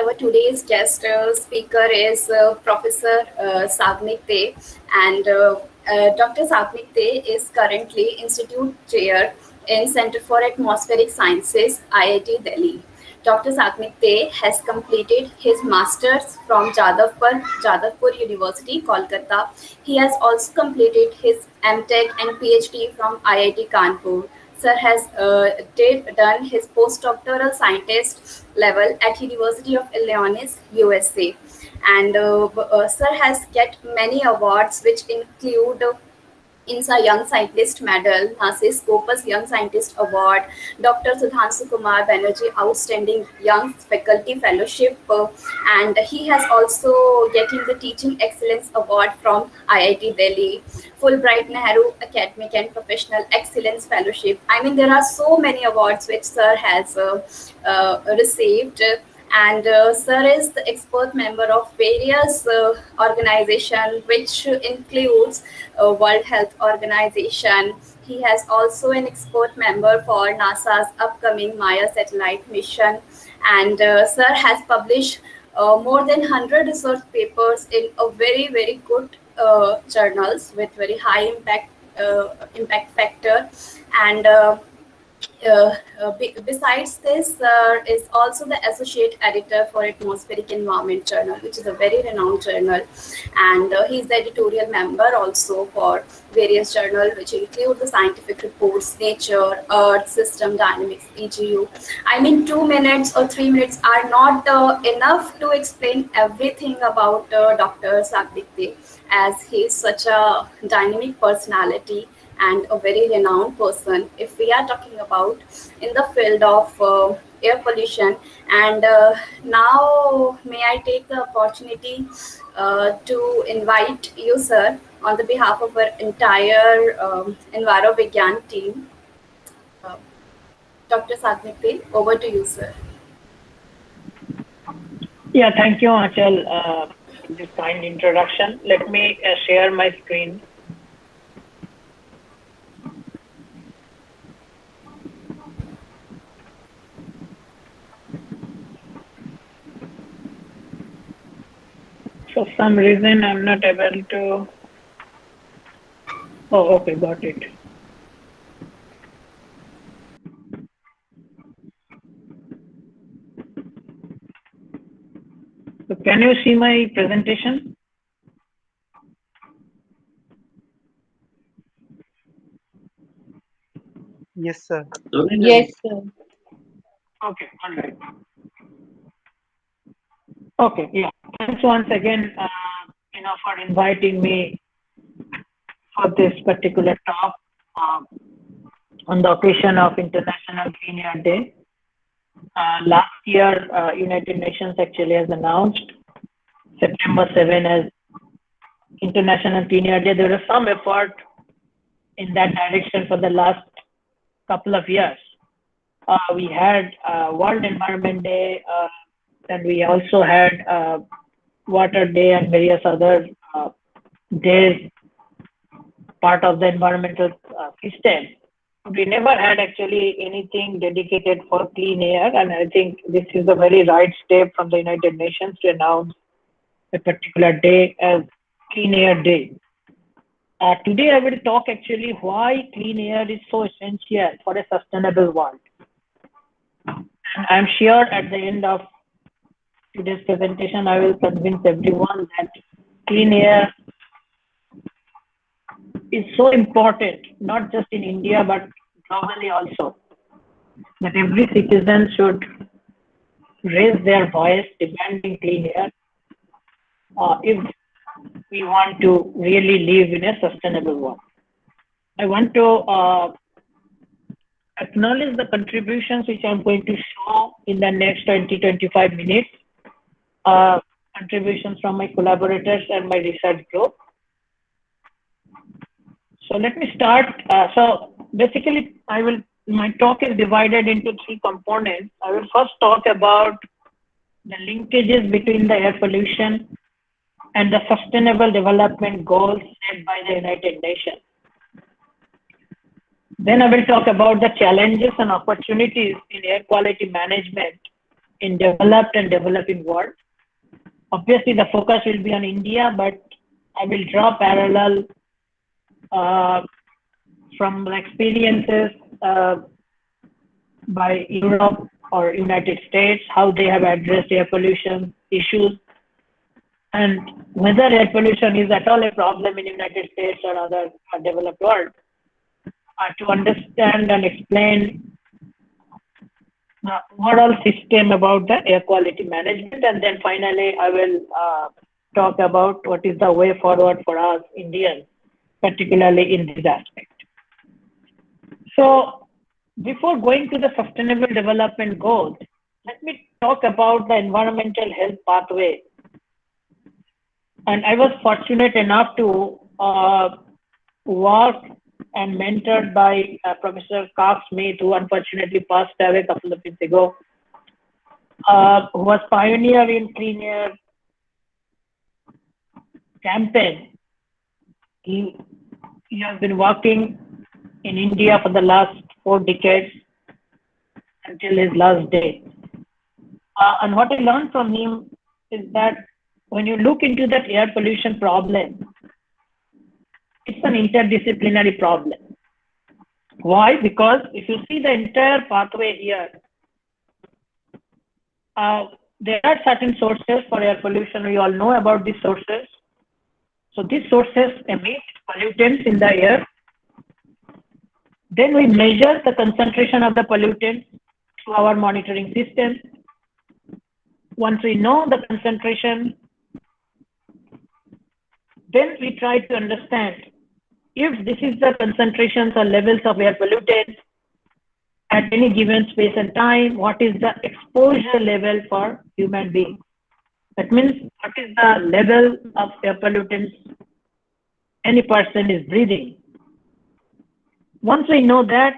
Our today's guest speaker is Professor Sagnik Dey, and Dr. Sagnik Dey is currently Institute Chair in Center for Atmospheric Sciences, IIT Delhi. Dr. Sagnik Dey has completed his master's from Jadavpur University, Kolkata. He has also completed his MTech and PhD from IIT Kanpur. Sir has done his postdoctoral scientist level at University of Illinois, USA, and Sir has get many awards, which include INSA Young Scientist Medal, NASA's Scopus Young Scientist Award, Dr. Sudhanshu Kumar Banerjee Outstanding Young Faculty Fellowship, and he has also getting the Teaching Excellence Award from IIT Delhi, Fulbright Nehru Academic and Professional Excellence Fellowship. I mean, there are so many awards which Sir has received, and Sir is the expert member of various organizations, which includes World Health Organization. He has also an expert member for NASA's upcoming Maya satellite mission, and Sir has published more than 100 research papers in a very good journals with very high impact factor, and besides this, is also the associate editor for Atmospheric Environment Journal, which is a very renowned journal, and he's the editorial member also for various journals, which include the scientific reports, Nature, Earth, System Dynamics, EGU. I mean, 2 minutes or 3 minutes are not enough to explain everything about Dr. Sagnik Dey, as he is such a dynamic personality and a very renowned person if we are talking about in the field of air pollution. And now may I take the opportunity to invite you, sir, on the behalf of our entire Enviro Vigyan team. uh, Dr. Sagnik Dey, over to you, sir. Yeah, thank you, Achal, for this kind introduction. Let me share my screen. For some reason, I'm not able to. Oh, okay, got it. So, can you see my presentation? Yes, sir. Yes, sir. Okay, all right. Okay, yeah. Thanks once again, for inviting me for this particular talk on the occasion of International Clean Air Day. Last year, United Nations actually has announced September 7 as International Clean Air Day. There was some effort in that direction for the last couple of years. We had World Environment Day, and we also had Water Day and various other days, part of the environmental system. We never had actually anything dedicated for clean air, and I think this is a very right step from the United Nations to announce a particular day as Clean Air Day. Today I will talk actually why clean air is so essential for a sustainable world. And I'm sure at the end of today's presentation, I will convince everyone that clean air is so important, not just in India, but globally also, that every citizen should raise their voice demanding clean air if we want to really live in a sustainable world. I want to acknowledge the contributions which I'm going to show in the next 20-25 minutes, contributions from my collaborators and my research group. So let me start. So basically, my talk is divided into three components. I will first talk about the linkages between the air pollution and the sustainable development goals set by the United Nations. Then I will talk about the challenges and opportunities in air quality management in developed and developing world. Obviously, the focus will be on India, but I will draw parallel from the experiences by Europe or United States, how they have addressed air pollution issues, and whether air pollution is at all a problem in United States or other developed world. To understand and explain the overall system about the air quality management, and then finally I will talk about what is the way forward for us Indians, particularly in this aspect. So before going to the sustainable development goals, let me talk about the environmental health pathway. And I was fortunate enough to work and mentored by Professor Cox Smith, who unfortunately passed away a couple of years ago, who was pioneer in clean air campaign. He has been working in India for the last 4 decades until his last day. And what I learned from him is that when you look into that air pollution problem, it's an interdisciplinary problem. Why? Because if you see the entire pathway here, there are certain sources for air pollution. We all know about these sources. So these sources emit pollutants in the air. Then we measure the concentration of the pollutant through our monitoring system. Once we know the concentration, then we try to understand if this is the concentrations or levels of air pollutants at any given space and time, what is the exposure level for human beings? That means what is the level of air pollutants any person is breathing. Once we know that,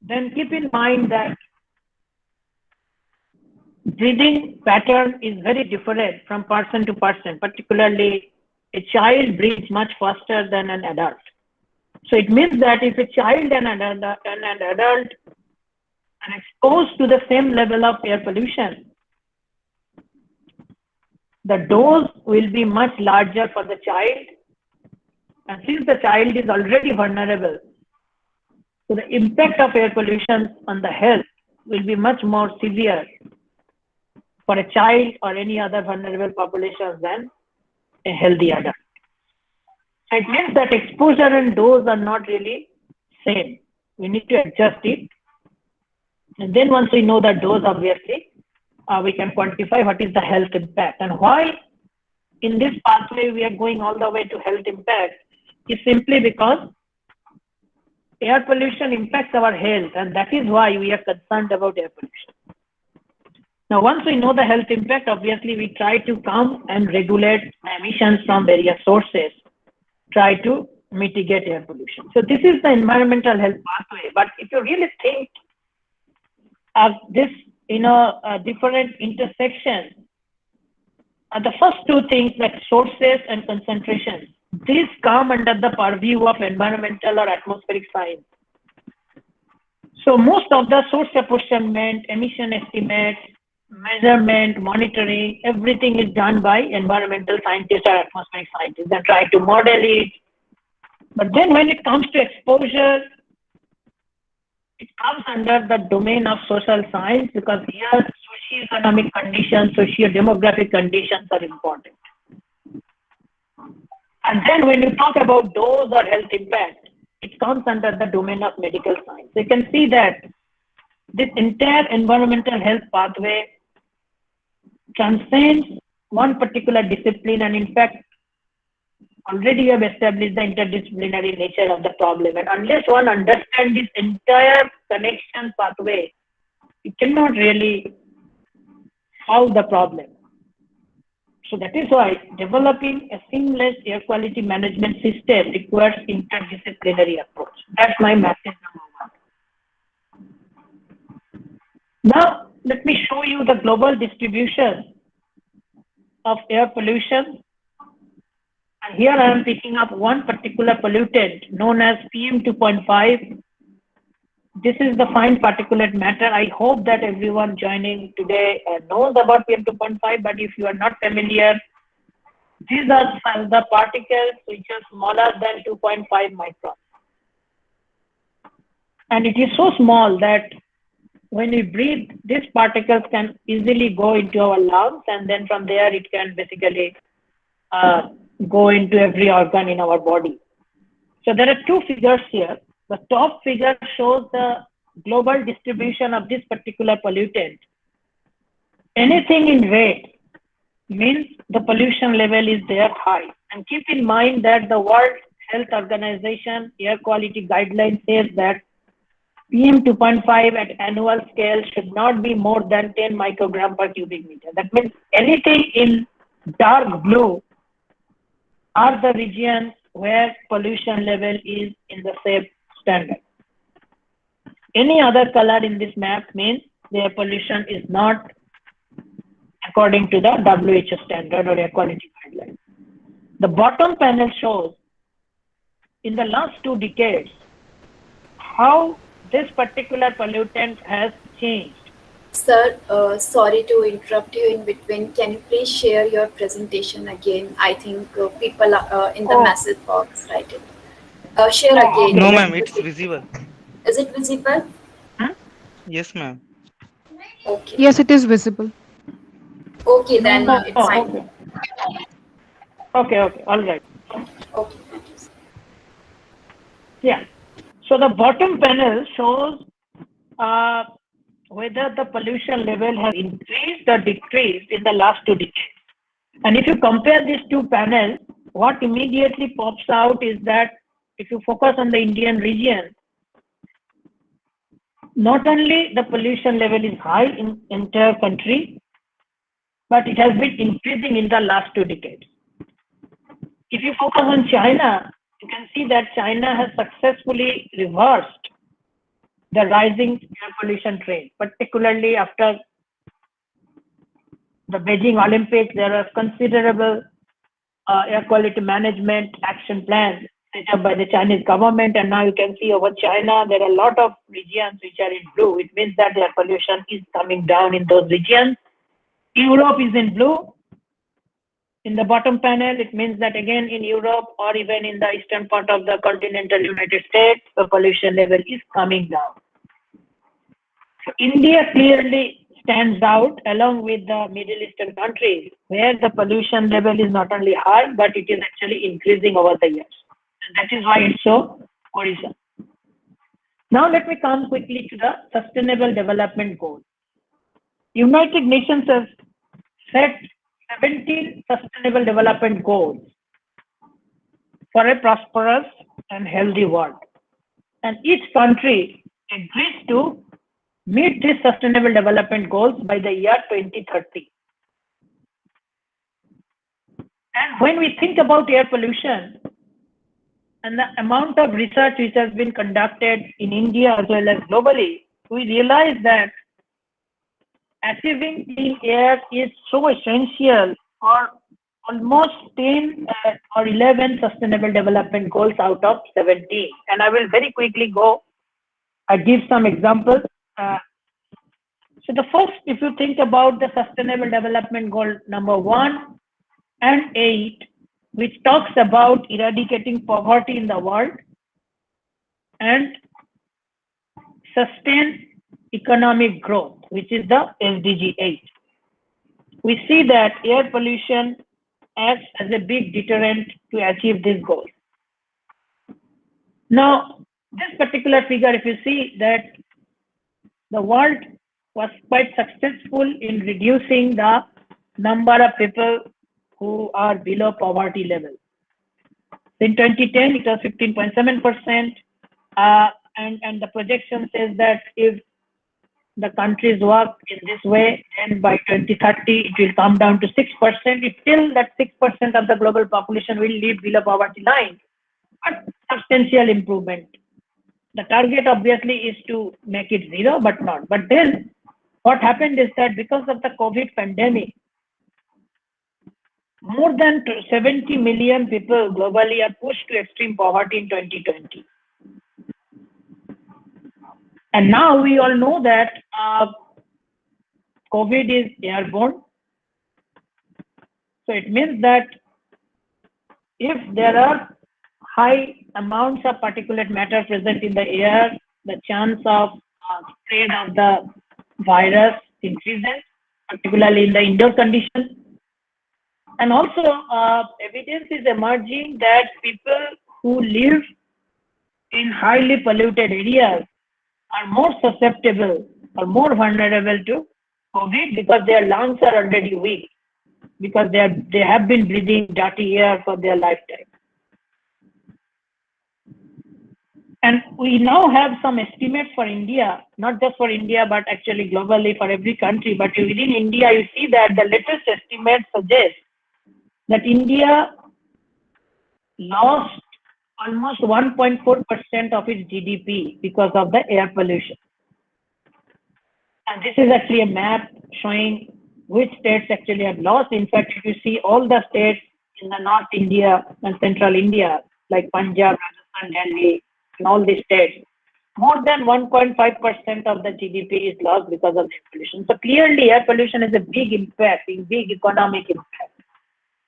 then keep in mind that breathing pattern is very different from person to person, particularly a child breathes much faster than an adult. So it means that if a child and an adult are exposed to the same level of air pollution, the dose will be much larger for the child. And since the child is already vulnerable, so the impact of air pollution on the health will be much more severe for a child or any other vulnerable population than a healthy adult. So it means that exposure and dose are not really same. We need to adjust it. And then once we know the dose, obviously, we can quantify what is the health impact. And why in this pathway we are going all the way to health impact is simply because air pollution impacts our health, and that is why we are concerned about air pollution. Now, once we know the health impact, obviously we try to come and regulate emissions from various sources, try to mitigate air pollution. So this is the environmental health pathway. But if you really think of this, different intersections, the first two things like sources and concentrations, these come under the purview of environmental or atmospheric science. So most of the source apportionment, emission estimates, measurement, monitoring, everything is done by environmental scientists or atmospheric scientists. They try to model it. But then when it comes to exposure, it comes under the domain of social science, because here socio-economic conditions, socio-demographic conditions are important. And then when you talk about dose or health impact, it comes under the domain of medical science. So you can see that this entire environmental health pathway transcends one particular discipline, and in fact, already you have established the interdisciplinary nature of the problem. And unless one understands this entire connection pathway, you cannot really solve the problem. So that is why developing a seamless air quality management system requires interdisciplinary approach. That's my message number one. Now, let me show you the global distribution of air pollution. And here I am picking up one particular pollutant known as PM2.5, this is the fine particulate matter. I hope that everyone joining today knows about PM2.5, but if you are not familiar, these are the particles which are smaller than 2.5 microns. And it is so small that when we breathe, these particles can easily go into our lungs, and then from there it can basically go into every organ in our body. So there are two figures here. The top figure shows the global distribution of this particular pollutant. Anything in red means the pollution level is there high. And keep in mind that the World Health Organization air quality guidelines says that PM 2.5 at annual scale should not be more than 10 microgram per cubic meter. That means anything in dark blue are the regions where pollution level is in the safe standard. Any other color in this map means their pollution is not according to the WHO standard or air quality guidelines. The bottom panel shows in the last 2 decades how this particular pollutant has changed. Sir, sorry to interrupt you in between. Can you please share your presentation again? I think people are in the message box, right? Share again. No, ma'am, it's visible. Is it visible? Yes, ma'am. Okay. Yes, it is visible. Okay, then it's fine. Okay, all right. Okay. Yeah. So the bottom panel shows whether the pollution level has increased or decreased in the last 2 decades. And if you compare these two panels, what immediately pops out is that if you focus on the Indian region, not only the pollution level is high in entire country, but it has been increasing in the last 2 decades. If you focus on China, you can see that China has successfully reversed the rising air pollution trend, particularly after the Beijing Olympics. There are considerable air quality management action plans set up by the Chinese government, and now you can see over China there are a lot of regions which are in blue. It means that their pollution is coming down in those regions. Europe is in blue. In the bottom panel, it means that again in Europe or even in the eastern part of the continental United States, the pollution level is coming down. So India clearly stands out along with the Middle Eastern countries where the pollution level is not only high, but it is actually increasing over the years. And that is why it's so worrisome. Now let me come quickly to the Sustainable Development Goals. United Nations has set 17 Sustainable Development Goals for a prosperous and healthy world. And each country agrees to meet these Sustainable Development Goals by the year 2030. And when we think about air pollution and the amount of research which has been conducted in India as well as globally, we realize that achieving clean air is so essential for almost 10 or 11 Sustainable Development Goals out of 17. And I will very quickly give some examples. So the first, if you think about the Sustainable Development Goal number 1 and 8, which talks about eradicating poverty in the world and sustain economic growth, which is the SDG 8. We see that air pollution acts as a big deterrent to achieve this goal. Now, this particular figure, if you see that the world was quite successful in reducing the number of people who are below poverty level. In 2010, it was 15.7%, and the projection says that if the countries work in this way, and by 2030 it will come down to 6%. It's still that 6% of the global population will live below poverty line, but substantial improvement. The target obviously is to make it 0, but not. But then what happened is that because of the COVID pandemic, more than 70 million people globally are pushed to extreme poverty in 2020. And now we all know that COVID is airborne. So it means that if there are high amounts of particulate matter present in the air, the chance of spread of the virus increases, particularly in the indoor conditions. And also, evidence is emerging that people who live in highly polluted areas are more susceptible or more vulnerable to COVID because their lungs are already weak, because they have been breathing dirty air for their lifetime. And we now have some estimates for India, not just for India, but actually globally for every country. But within India, you see that the latest estimates suggest that India lost almost 1.4% of its GDP because of the air pollution. And this is actually a map showing which states actually have lost. In fact, if you see all the states in the North India and Central India, like Punjab, Rajasthan, Delhi, and all these states, more than 1.5% of the GDP is lost because of air pollution. So clearly, air pollution is a big impact, a big economic impact.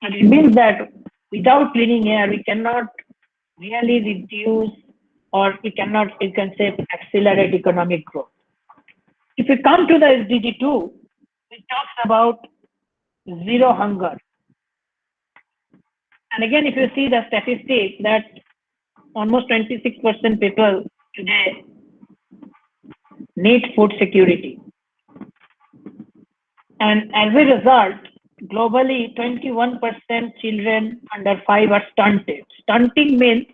And it means that without cleaning air, we cannot really reduce, or we cannot, you can say, accelerate economic growth. If we come to the SDG 2, it talks about zero hunger. And again, if you see the statistics, that almost 26% people today need food security. And as a result, globally, 21% children under 5 are stunted. Stunting means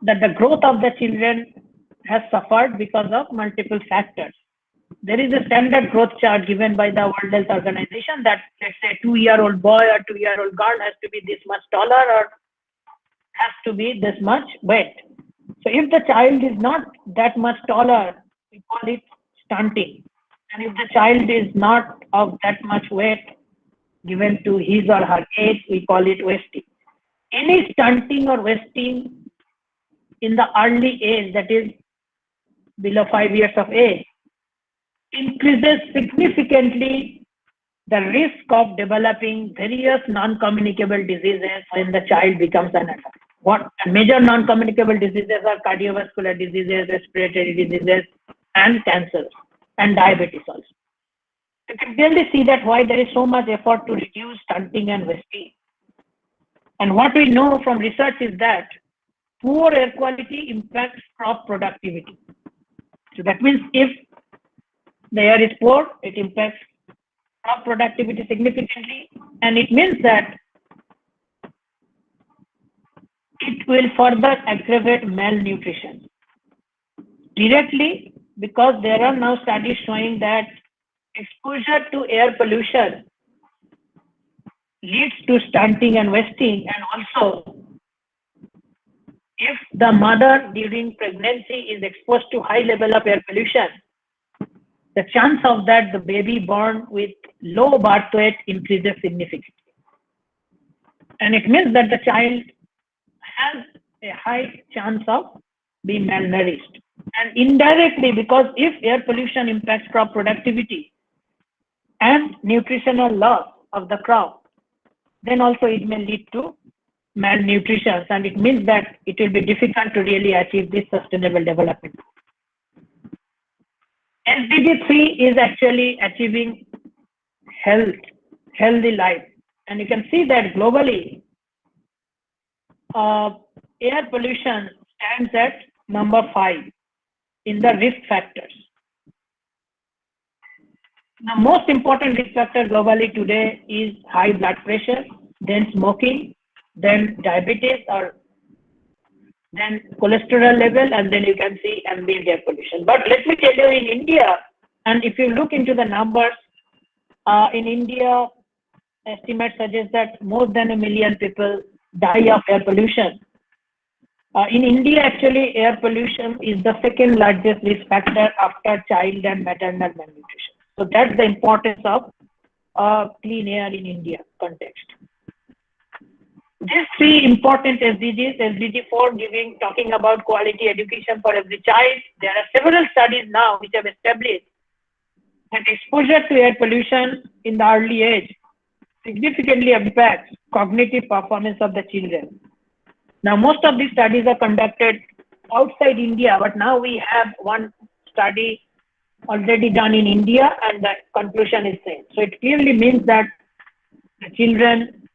that the growth of the children has suffered because of multiple factors. There is a standard growth chart given by the World Health Organization that, let's say, 2-year-old boy or 2-year-old girl has to be this much taller or has to be this much weight. So if the child is not that much taller, we call it stunting. And if the child is not of that much weight given to his or her age, we call it wasting. Any stunting or wasting in the early age, that is below 5 years of age, increases significantly the risk of developing various non-communicable diseases when the child becomes an adult. What major non-communicable diseases are cardiovascular diseases, respiratory diseases, and cancer, and diabetes also. You can clearly see that why there is so much effort to reduce stunting and wasting. And what we know from research is that poor air quality impacts crop productivity. So that means if the air is poor, it impacts crop productivity significantly, and it means that it will further aggravate malnutrition directly, because there are now studies showing that exposure to air pollution leads to stunting and wasting. And also, if the mother during pregnancy is exposed to high level of air pollution, the chance of that the baby born with low birth weight increases significantly. And it means that the child has a high chance of being malnourished. And indirectly, because if air pollution impacts crop productivity and nutritional loss of the crop, then also it may lead to malnutrition, and it means that it will be difficult to really achieve this sustainable development. SDG 3 is actually achieving healthy life. And you can see that globally, air pollution stands at number 5 in the risk factors. The most important risk factor globally today is high blood pressure, then smoking, then diabetes, or then cholesterol level, and then you can see ambient air pollution. But let me tell you, in India, and if you look into the numbers, in India, estimates suggest that more than 1 million people die of air pollution. In India, actually, air pollution is the second largest risk factor after child and maternal malnutrition. So that's the importance of clean air in India context. These three important SDGs, SDG 4 talking about quality education for every child. There are several studies now which have established that exposure to air pollution in the early age significantly impacts cognitive performance of the children. Now, most of these studies are conducted outside India, but now we have one study already done in India, and the conclusion is same. So it clearly means that the children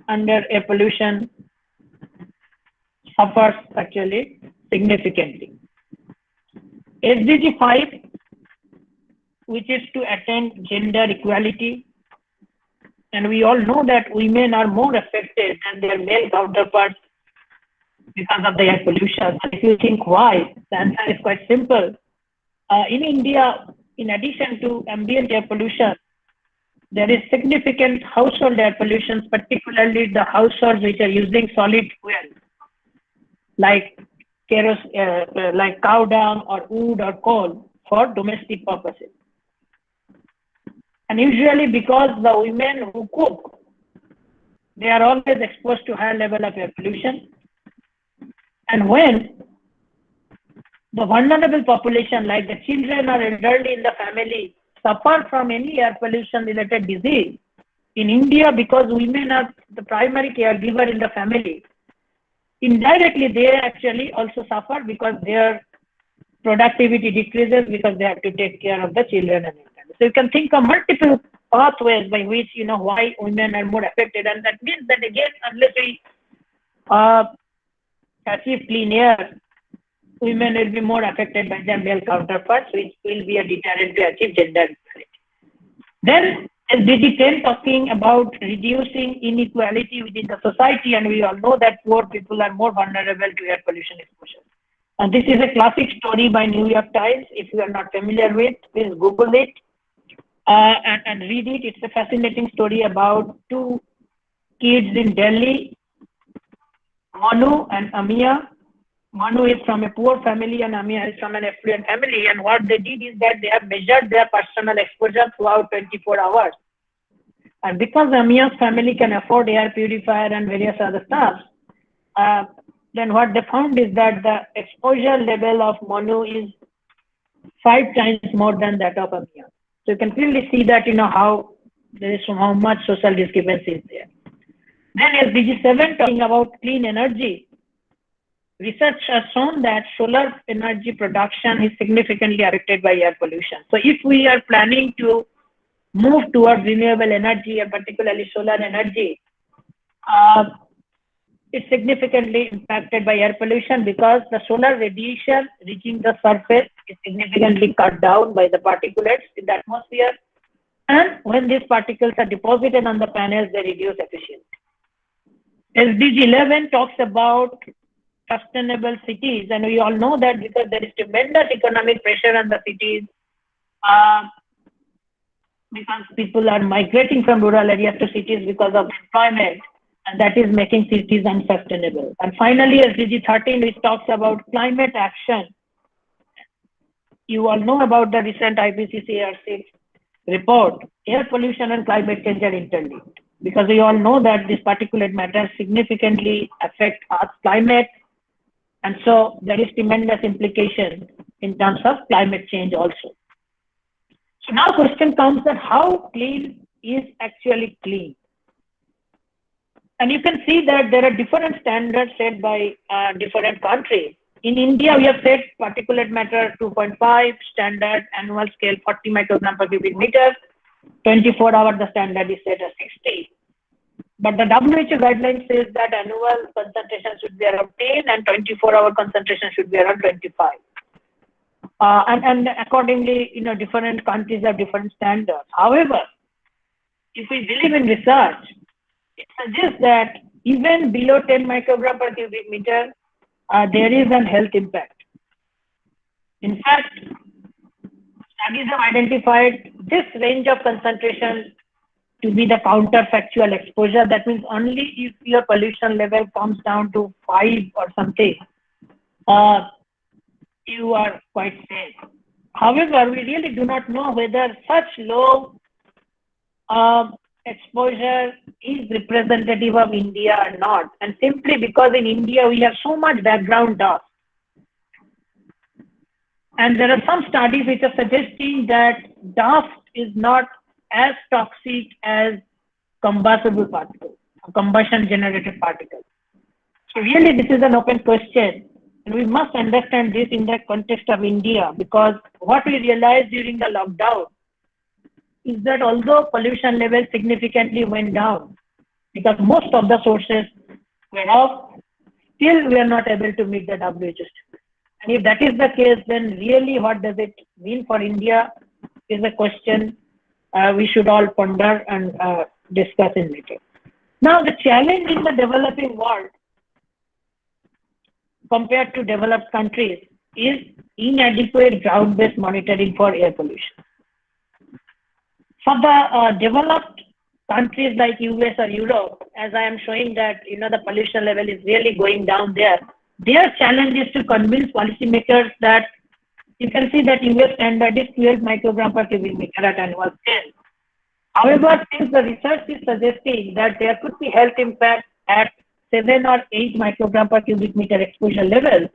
under air pollution suffers actually significantly. SDG 5, which is to attain gender equality, and we all know that women are more affected than their male counterparts because of the air pollution. And if you think why, the answer is quite simple. In India, in addition to ambient air pollution, there is significant household air pollution, particularly the households which are using solid fuel, like like cow dung or wood or coal for domestic purposes. And usually because the women who cook, they are always exposed to higher level of air pollution. And when the vulnerable population, like the children or elderly in the family, suffer from any air pollution related disease, in India, because women are the primary caregiver in the family, indirectly they actually also suffer because their productivity decreases because they have to take care of the children and elderly. So you can think of multiple pathways by which, why women are more affected. And that means that again, unless we achieve clean air, women will be more affected by their male counterparts, which will be a deterrent to achieve gender equality. Then SDG 10 talking about reducing inequality within the society, and we all know that poor people are more vulnerable to air pollution exposure. And this is a classic story by New York Times. If you are not familiar with, please Google it and read it. It's a fascinating story about two kids in Delhi, Manu and Amia. Manu is from a poor family and Amia is from an affluent family. And what they did is that they have measured their personal exposure throughout 24 hours. And because Amia's family can afford air purifier and various other stuff, then what they found is that the exposure level of Manu is 5 times more than that of Amia. So you can clearly see that, how there is how much social discrepancy is there. Then SDG 7 talking about clean energy. Research has shown that solar energy production is significantly affected by air pollution. So if we are planning to move towards renewable energy, and particularly solar energy, it's significantly impacted by air pollution because the solar radiation reaching the surface is significantly cut down by the particulates in the atmosphere. And when these particles are deposited on the panels, they reduce efficiency. SDG 11 talks about sustainable cities, and we all know that because there is tremendous economic pressure on the cities, because people are migrating from rural areas to cities because of employment, and that is making cities unsustainable. And finally, SDG 13, which talks about climate action. You all know about the recent IPCC AR6 report. Air pollution and climate change are interlinked, because we all know that this particulate matter significantly affect Earth's climate. And so there is tremendous implication in terms of climate change also. So now question comes that how clean is actually clean? And you can see that there are different standards set by different countries. In India, we have set particulate matter 2.5, standard annual scale 40 microgram per cubic meter. 24 hours, the standard is set as 60. But the WHO guideline says that annual concentration should be around 10 and 24-hour concentration should be around 25. And accordingly, different countries have different standards. However, if we believe in research, it suggests that even below 10 microgram per cubic meter, there is a health impact. In fact, studies have identified this range of concentration to be the counterfactual exposure. That means only if your pollution level comes down to 5 or something, you are quite safe. However, we really do not know whether such low exposure is representative of India or not. And simply because in India we have so much background dust. And there are some studies which are suggesting that dust is not as toxic as combustible particles, combustion generated particles. So really this is an open question. And we must understand this in the context of India, because what we realized during the lockdown is that although pollution levels significantly went down, because most of the sources were off, still we are not able to meet the WHO standard. And if that is the case, then really what does it mean for India is a question we should all ponder and discuss in later. Now the challenge in the developing world compared to developed countries is inadequate ground-based monitoring for air pollution. For the developed countries like US or Europe, as I am showing that the pollution level is really going down there, their challenge is to convince policymakers that you can see that US standard is 12 microgram per cubic meter at annual scale. However, since the research is suggesting that there could be health impact at 7 or 8 microgram per cubic meter exposure level,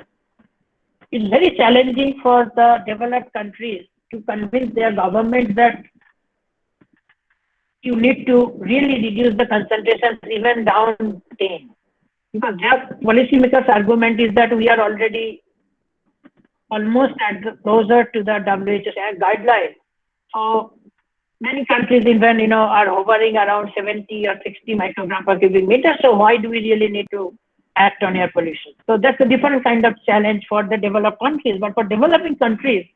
it's very challenging for the developed countries to convince their government that you need to really reduce the concentrations even down 10. Because their policymakers' argument is that we are already almost closer to the WHO guideline. So many countries even are hovering around 70 or 60 microgram per cubic meter. So why do we really need to act on air pollution? So that's a different kind of challenge for the developed countries. But for developing countries,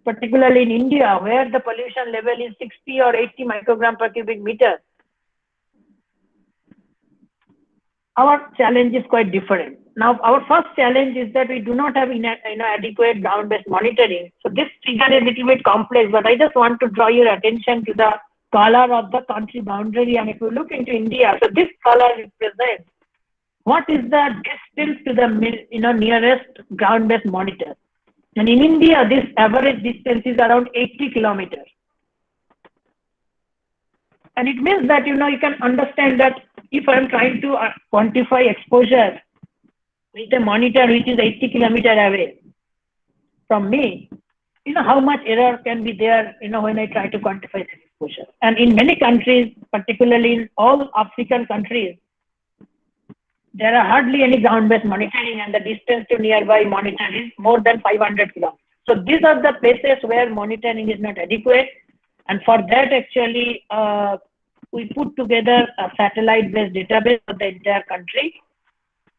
particularly in India, where the pollution level is 60 or 80 microgram per cubic meter, our challenge is quite different. Now, our first challenge is that we do not have adequate ground-based monitoring. So this figure is a little bit complex, but I just want to draw your attention to the color of the country boundary. And if you look into India, so this color represents what is the distance to the nearest ground-based monitor. And in India, this average distance is around 80 kilometers. And it means that, you can understand that if I'm trying to quantify exposure with a monitor which is 80 kilometers away from me, how much error can be there, when I try to quantify that exposure. And in many countries, particularly in all African countries, there are hardly any ground-based monitoring, and the distance to nearby monitor is more than 500 kilometers. So these are the places where monitoring is not adequate. And for that, actually, we put together a satellite-based database for the entire country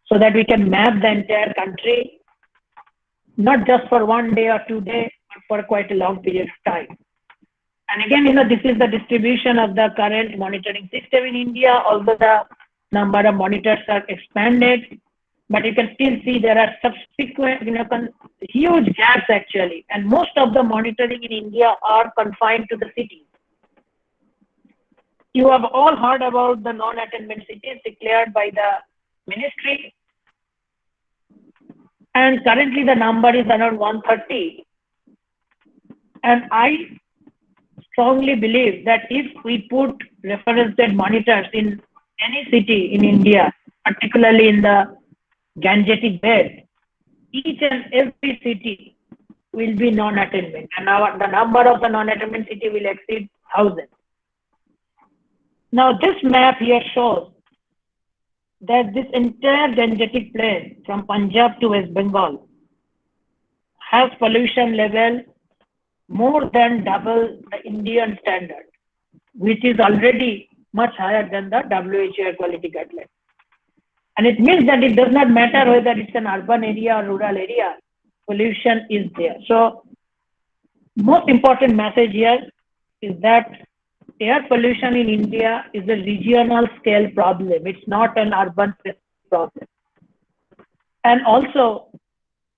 so that we can map the entire country, not just for 1 day or 2 days, but for quite a long period of time. And again, this is the distribution of the current monitoring system in India, although the number of monitors are expanded, but you can still see there are subsequent, huge gaps actually. And most of the monitoring in India are confined to the cities. You have all heard about the non-attainment cities declared by the ministry. And currently the number is around 130. And I strongly believe that if we put reference-based monitors in any city in India, particularly in the Gangetic belt, each and every city will be non-attainment, and the number of the non-attainment city will exceed 1,000. Now this map here shows that this entire Gangetic plain from Punjab to West Bengal has pollution level more than double the Indian standard, which is already much higher than the WHO air quality guideline. And it means that it does not matter whether it's an urban area or rural area, pollution is there. So most important message here is that air pollution in India is a regional scale problem. It's not an urban problem. And also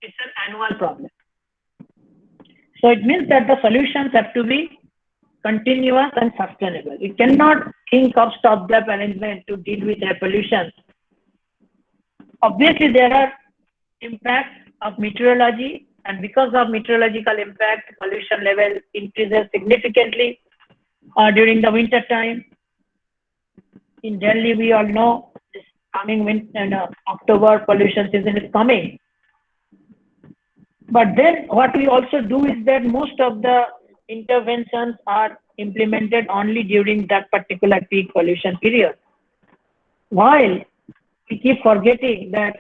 it's an annual problem. So it means that the solutions have to be continuous and sustainable. We cannot think of stopgap arrangement to deal with air pollution. Obviously, there are impacts of meteorology, and because of meteorological impact, pollution level increases significantly during the winter time. in Delhi, we all know this coming October pollution season is coming. But then what we also do is that most of the interventions are implemented only during that particular peak pollution period. While we keep forgetting that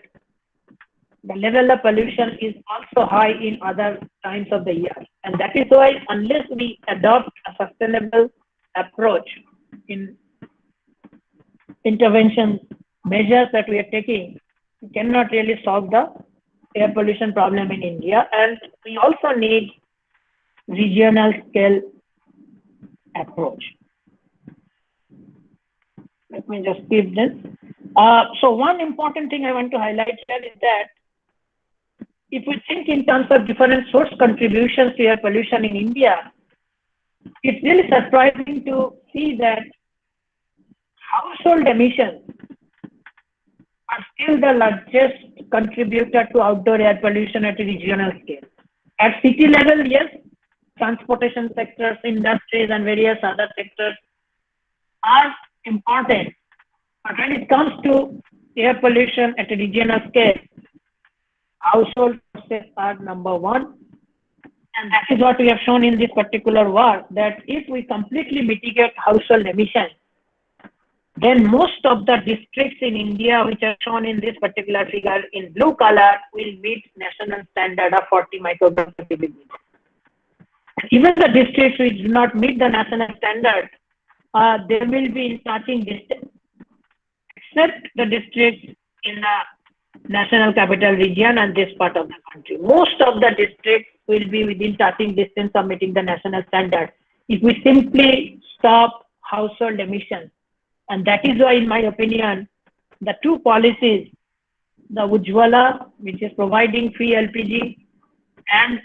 the level of pollution is also high in other times of the year. And that is why unless we adopt a sustainable approach in intervention measures that we are taking, we cannot really solve the air pollution problem in India. And we also need regional scale approach. Let me just keep this. So one important thing I want to highlight here is that if we think in terms of different source contributions to air pollution in India, it's really surprising to see that household emissions are still the largest contributor to outdoor air pollution at a regional scale. At city level, yes, transportation sectors, industries, and various other sectors are important. But when it comes to air pollution at a regional scale, household sources are number one. And that is what we have shown in this particular work, that if we completely mitigate household emissions, then most of the districts in India, which are shown in this particular figure in blue color, will meet national standard of 40 micrograms per cubic meter. Even the districts which do not meet the national standard, they will be in touching distance, except the districts in the national capital region and this part of the country. Most of the districts will be within touching distance of meeting the national standard if we simply stop household emissions. And that is why, in my opinion, the two policies, the Ujjwala, which is providing free LPG, and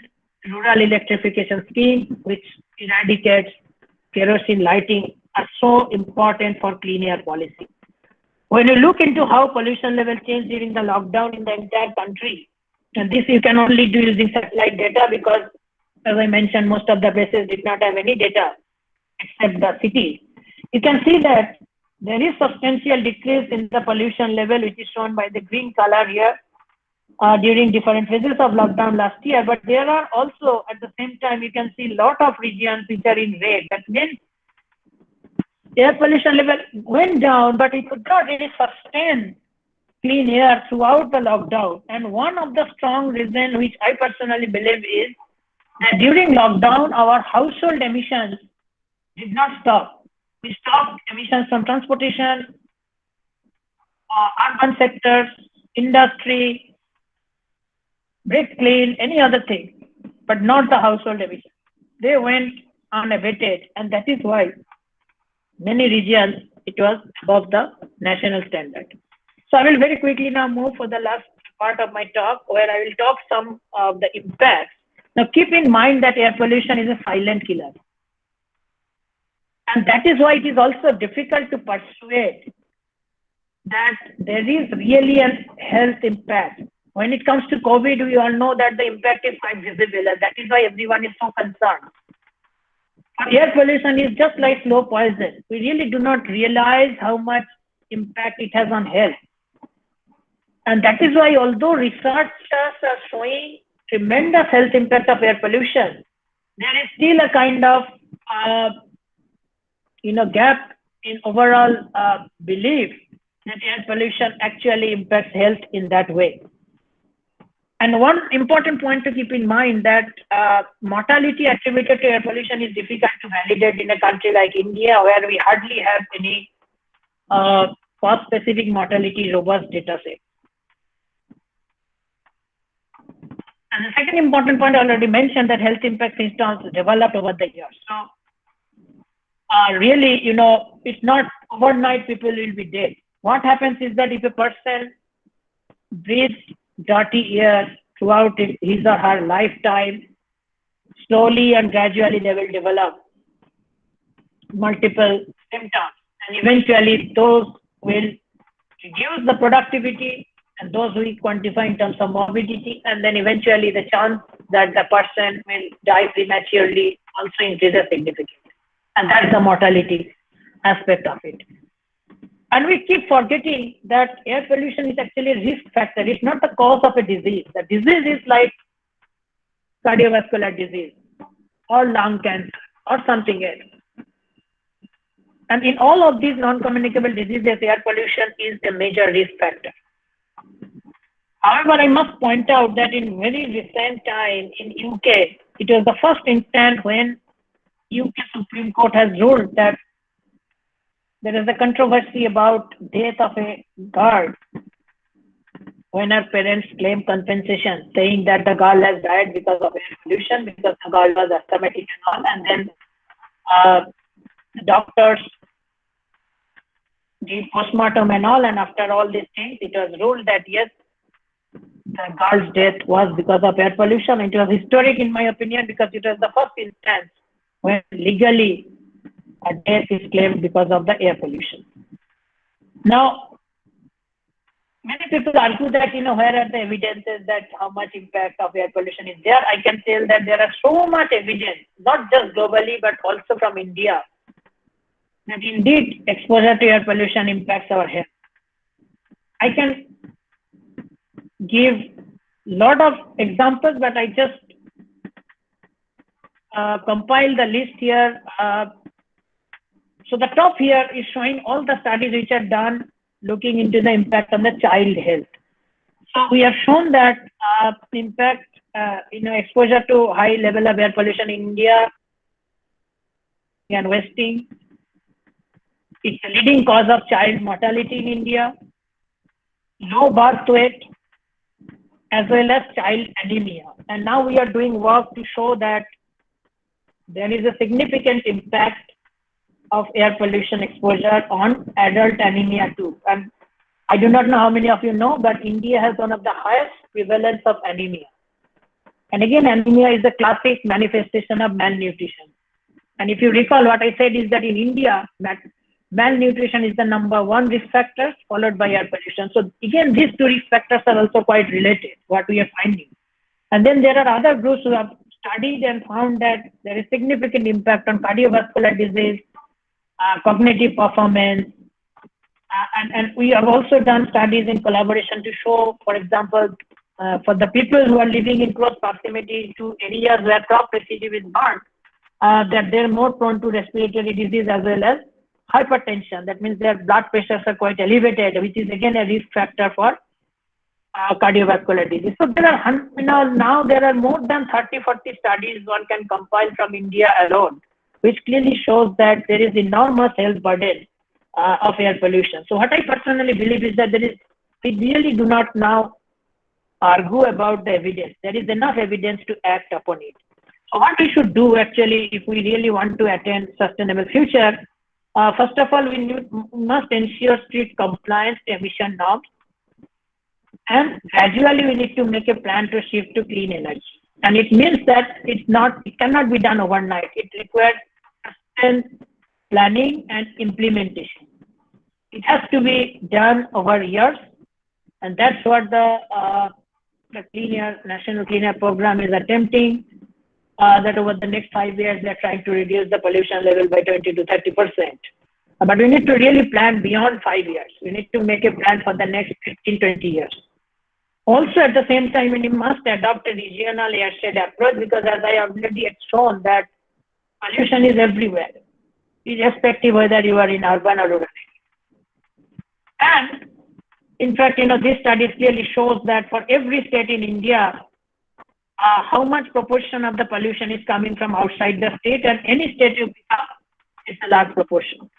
rural electrification scheme, which eradicates kerosene lighting, are so important for clean air policy. When you look into how pollution level changed during the lockdown in the entire country, and this you can only do using satellite data because, as I mentioned, most of the places did not have any data except the cities. You can see that there is substantial decrease in the pollution level, which is shown by the green color here during different phases of lockdown last year. But there are also, at the same time, you can see a lot of regions which are in red. That means air pollution level went down, but it could not really sustain clean air throughout the lockdown. And one of the strong reasons, which I personally believe, is that during lockdown, our household emissions did not stop. We stopped emissions from transportation, urban sectors, industry, break clean, any other thing, but not the household emissions. They went unabated, and that is why many regions it was above the national standard. So I will very quickly now move for the last part of my talk, where I will talk some of the impacts. Now keep in mind that air pollution is a silent killer. And that is why it is also difficult to persuade that there is really a health impact. When it comes to COVID, we all know that the impact is quite visible, and that is why everyone is so concerned. But air pollution is just like slow poison. We really do not realize how much impact it has on health. And that is why, although researchers are showing tremendous health impact of air pollution, there is still a kind of gap in overall belief that air pollution actually impacts health in that way. And one important point to keep in mind that mortality attributed to air pollution is difficult to validate in a country like India, where we hardly have any cause-specific mortality robust data set. And the second important point I already mentioned, that health impact systems developed over the years. So really, it's not overnight people will be dead. What happens is that if a person breathes dirty air throughout his or her lifetime, slowly and gradually they will develop multiple symptoms. And eventually those will reduce the productivity, and those we quantify in terms of morbidity, and then eventually the chance that the person will die prematurely also increases significantly. And that's the mortality aspect of it. And we keep forgetting that air pollution is actually a risk factor. It's not the cause of a disease. The disease is like cardiovascular disease or lung cancer or something else. And in all of these non-communicable diseases, air pollution is a major risk factor. However, I must point out that in very recent time in UK, it was the first instance when UK Supreme Court has ruled that there is a controversy about death of a girl when her parents claim compensation, saying that the girl has died because of air pollution, because the girl was asthmatic and all, and then the doctors did postmortem and all, and after all these things, it was ruled that yes, the girl's death was because of air pollution. It was historic in my opinion because it was the first instance when legally a death is claimed because of the air pollution. Now, many people argue that, where are the evidences that how much impact of air pollution is there? I can tell that there are so much evidence, not just globally, but also from India, that indeed exposure to air pollution impacts our health. I can give lot of examples, but I just compile the list here. So the top here is showing all the studies which are done looking into the impact on the child health. So we have shown that impact, exposure to high level of air pollution in India and wasting. It's a leading cause of child mortality in India, low birth weight, as well as child anemia. And now we are doing work to show that there is a significant impact of air pollution exposure on adult anemia too. And I do not know how many of you know, but India has one of the highest prevalence of anemia. And again, anemia is a classic manifestation of malnutrition. And if you recall, what I said is that in India, malnutrition is the #1 risk factor, followed by air pollution. So again, these two risk factors are also quite related, what we are finding. And then there are other groups who have studied and found that there is significant impact on cardiovascular disease, cognitive performance, and we have also done studies in collaboration to show, for example, for the people who are living in close proximity to areas where crop residue is burnt, that they're more prone to respiratory disease as well as hypertension. That means their blood pressures are quite elevated, which is again a risk factor for cardiovascular disease. So there are, now there are more than 30-40 studies one can compile from India alone, which clearly shows that there is enormous health burden of air pollution. So what I personally believe is that we really do not now argue about the evidence. There is enough evidence to act upon it. So what we should do actually, if we really want to attain sustainable future, first of all, we must ensure strict compliance to emission norms, and gradually we need to make a plan to shift to clean energy. And it means that it cannot be done overnight. It requires sustained planning and implementation. It has to be done over years, and that's what the National Clean Air Program is attempting. That over the next 5 years, they're trying to reduce the pollution level by 20 to 30%. But we need to really plan beyond 5 years. We need to make a plan for the next 15, 20 years. Also, at the same time, we must adopt a regional airshed approach, because as I already had shown that pollution is everywhere, irrespective whether you are in urban or rural. And in fact, this study clearly shows that for every state in India, how much proportion of the pollution is coming from outside the state, and any state you pick up, it's a large proportion.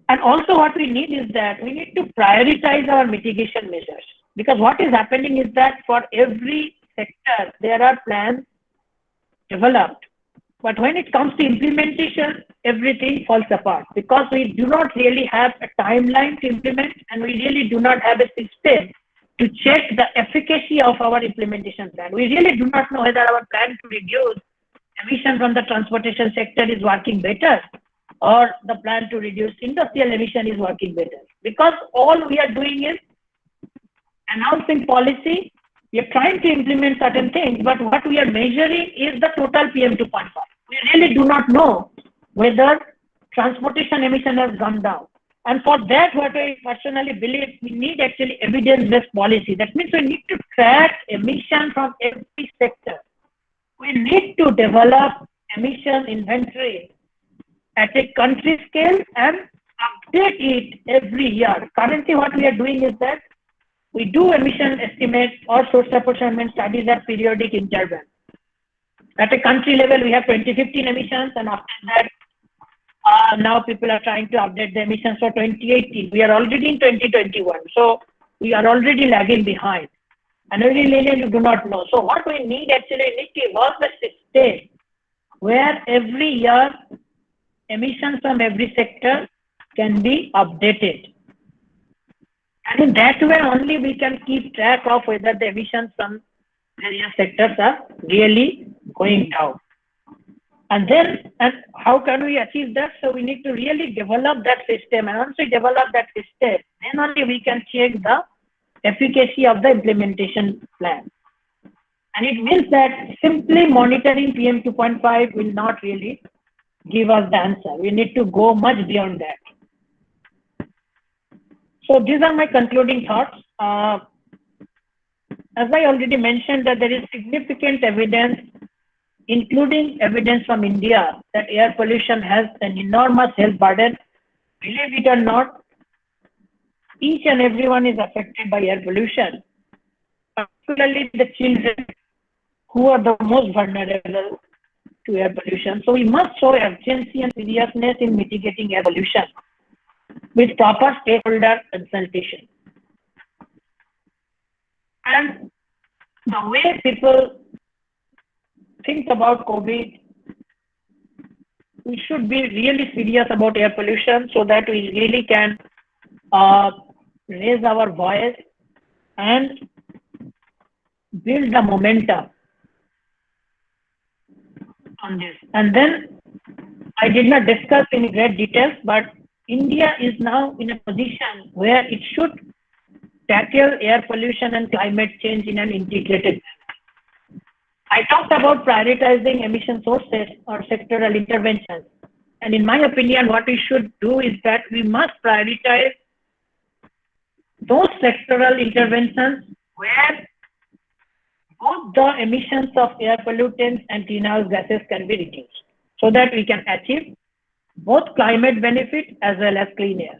And also what we need is that we need to prioritize our mitigation measures, because what is happening is that for every sector, there are plans developed. But when it comes to implementation, everything falls apart, because we do not really have a timeline to implement, and we really do not have a system to check the efficacy of our implementation plan. We really do not know whether our plan to reduce emission from the transportation sector is working better, or the plan to reduce industrial emission is working better. Because all we are doing is announcing policy, we are trying to implement certain things, but what we are measuring is the total PM 2.5. We really do not know whether transportation emission has gone down. And for that, what I personally believe, we need actually evidence-based policy. That means we need to track emission from every sector. We need to develop emission inventory at a country scale and update it every year. Currently, what we are doing is that we do emission estimates or source apportionment studies at periodic intervals. At a country level, we have 2015 emissions, and after that, now people are trying to update the emissions for 2018. We are already in 2021, so we are already lagging behind. And we really do not know. So what we need actually, we need to evolve a system where every year emissions from every sector can be updated. And in that way only we can keep track of whether the emissions from various sectors are really going down. And how can we achieve that? So we need to really develop that system. And once we develop that system, then only we can check the efficacy of the implementation plan. And it means that simply monitoring PM 2.5 will not really give us the answer. We need to go much beyond that. So these are my concluding thoughts. As I already mentioned, that there is significant evidence, including evidence from India, that air pollution has an enormous health burden. Believe it or not, each and everyone is affected by air pollution, particularly the children who are the most vulnerable to air pollution. So we must show urgency and seriousness in mitigating air pollution with proper stakeholder consultation. And the way people think about COVID, we should be really serious about air pollution so that we really can raise our voice and build the momentum on this. And then I did not discuss in great details, but India is now in a position where it should tackle air pollution and climate change in an integrated manner. I talked about prioritizing emission sources or sectoral interventions. And in my opinion, what we should do is that we must prioritize those sectoral interventions where both the emissions of air pollutants and greenhouse gases can be reduced so that we can achieve both climate benefit as well as clean air.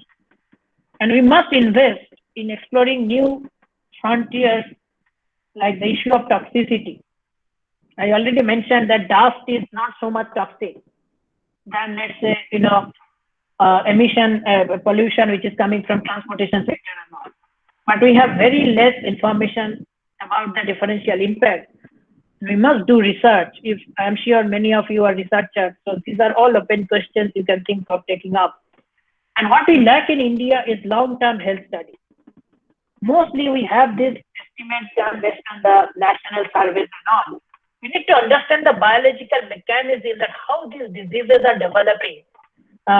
And we must invest in exploring new frontiers like the issue of toxicity. I already mentioned that dust is not so much toxic than, let's say, pollution which is coming from transportation sector and all. But we have very less information about the differential impact. We must do research. If I'm sure many of you are researchers, so these are all open questions you can think of taking up. And what we lack in India is long-term health studies. Mostly we have these estimates done based on the national surveys and all. We need to understand the biological mechanism that how these diseases are developing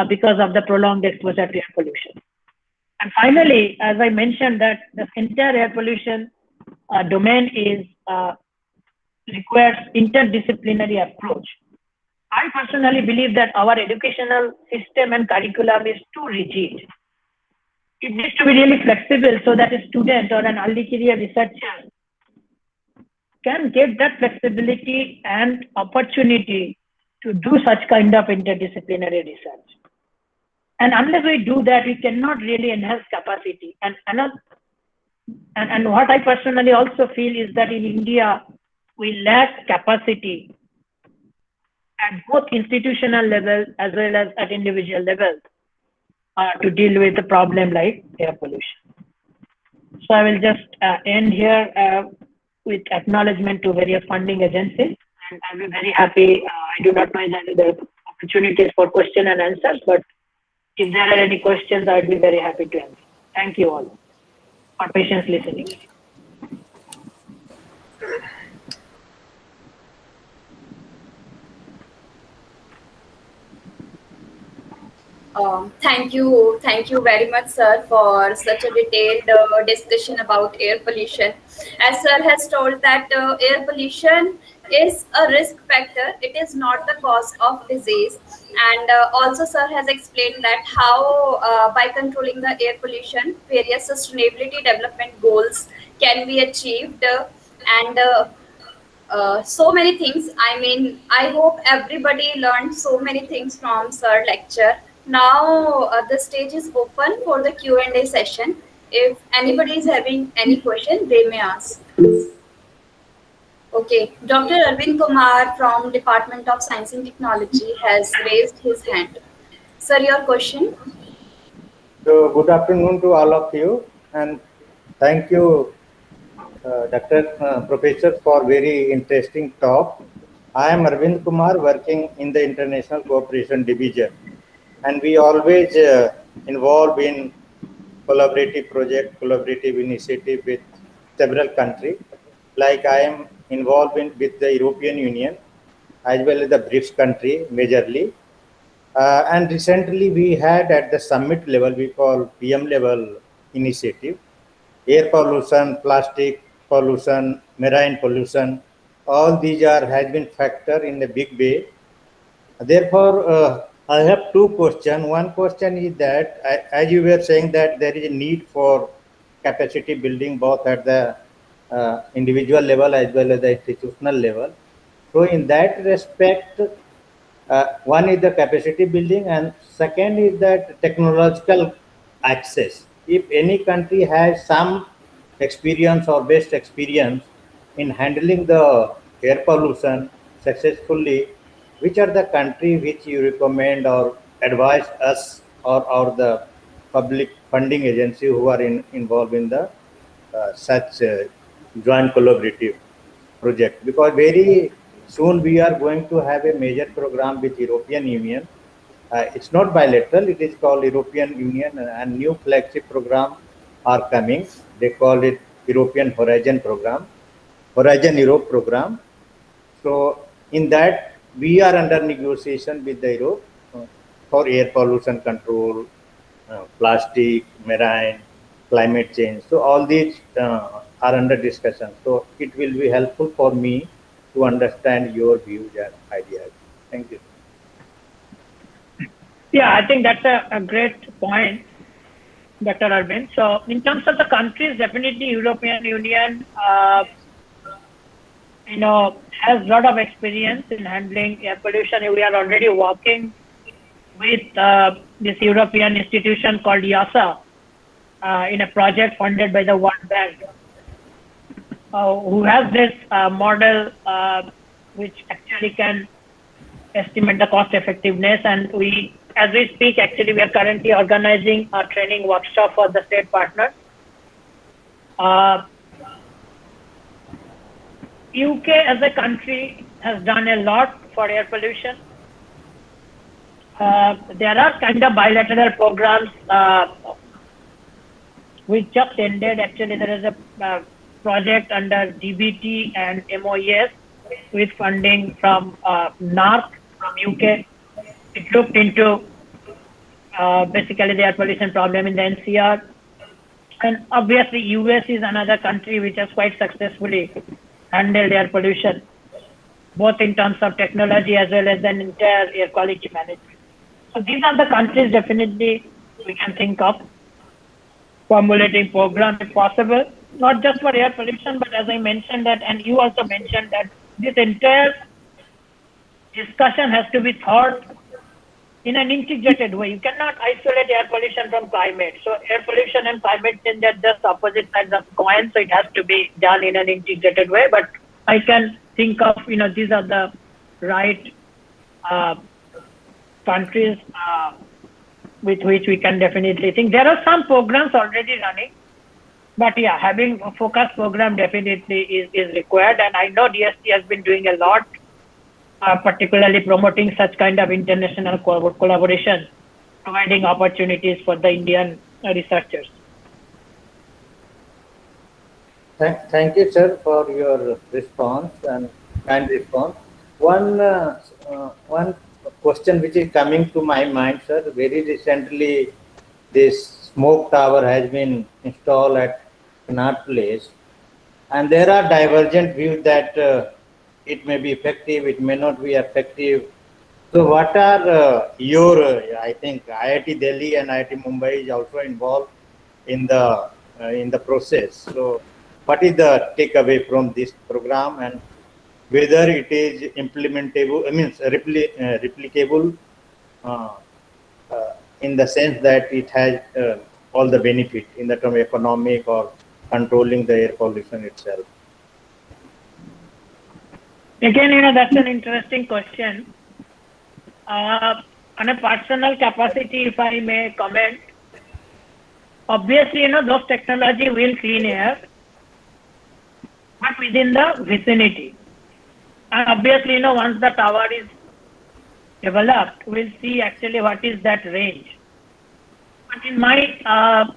because of the prolonged exposure to air pollution. And finally, as I mentioned, that the entire air pollution domain requires interdisciplinary approach. I personally believe that our educational system and curriculum is too rigid. It needs to be really flexible so that a student or an early career researcher can get that flexibility and opportunity to do such kind of interdisciplinary research. And unless we do that, we cannot really enhance capacity. And what I personally also feel is that in India, we lack capacity at both institutional level as well as at individual level to deal with a problem like air pollution. So I will just end here with acknowledgement to various funding agencies. And I'll be very happy. I do not know that the opportunities for question and answers, but if there are any questions, I'd be very happy to answer. Thank you all for patience listening. Thank you very much, sir, for such a detailed discussion about air pollution. As sir has told that air pollution is a risk factor; it is not the cause of disease. And also, sir has explained that how by controlling the air pollution, various sustainability development goals can be achieved, and so many things. I mean, I hope everybody learned so many things from Sir lecture. Now the stage is open for the Q&A session. If anybody is having any question, they may ask. Okay, Dr. Arvind Kumar from Department of Science and Technology has raised his hand. Sir, your question? So, good afternoon to all of you, and thank you, Dr. Professor, for very interesting talk. I am Arvind Kumar, working in the International Cooperation Division, and we always involve in collaborative project, collaborative initiative with several countries. Like I am involved in with the European Union as well as the BRICS country majorly. And recently we had at the summit level, we call PM level initiative, air pollution, plastic pollution, marine pollution, all these are has been factor in a big way. Therefore, I have two questions. One question is that, as you were saying, that there is a need for capacity building both at the individual level as well as the institutional level. So, in that respect, one is the capacity building, and second is that technological access. If any country has some experience or best experience in handling the air pollution successfully, which are the country which you recommend or advise us or the public funding agency who are involved in the such joint collaborative project? Because very soon we are going to have a major program with European Union. It's not bilateral, it is called European Union, and new flagship program are coming. They call it European Horizon program, Horizon Europe program. So in that we are under negotiation with the Europe for air pollution control, plastic, marine, climate change. So all these are under discussion. So it will be helpful for me to understand your views and ideas. Thank you. Yeah, I think that's a great point, Dr. Arvind. So in terms of the countries, definitely European Union, has a lot of experience in handling air pollution. We are already working with this European institution called EASA in a project funded by the World Bank, who has this model which actually can estimate the cost effectiveness. And as we speak, actually, we are currently organizing a training workshop for the state partners. UK as a country has done a lot for air pollution. There are kind of bilateral programs which just ended. Actually, there is a project under DBT and MOES with funding from NARC from UK. It looked into basically the air pollution problem in the NCR. And obviously, US is another country which has quite successfully handled air pollution, both in terms of technology as well as an entire air quality management. So these are the countries definitely we can think of formulating programs if possible, not just for air pollution, but as I mentioned that, and you also mentioned that this entire discussion has to be thought in an integrated way. You cannot isolate air pollution from climate. So air pollution and climate change are just opposite sides of the coin. So it has to be done in an integrated way. But I can think of, these are the right countries with which we can definitely think. There are some programs already running, but yeah, having a focused program definitely is required. And I know DST has been doing a lot, particularly promoting such kind of international collaboration, providing opportunities for the Indian researchers. Thank you, sir, for your response and kind response. One question which is coming to my mind, sir. Very recently, this smoke tower has been installed at Connaught Place, and there are divergent views that it may be effective, it may not be effective. So, what are your? I think IIT Delhi and IIT Mumbai is also involved in the process. So, what is the takeaway from this program, and whether it is implementable? I mean, replicable uh, in the sense that it has all the benefit in the term of economic or controlling the air pollution itself. Again, that's an interesting question. On a personal capacity, if I may comment, obviously, those technology will clean air, but within the vicinity. And obviously, once the tower is developed, we'll see actually what is that range. But in my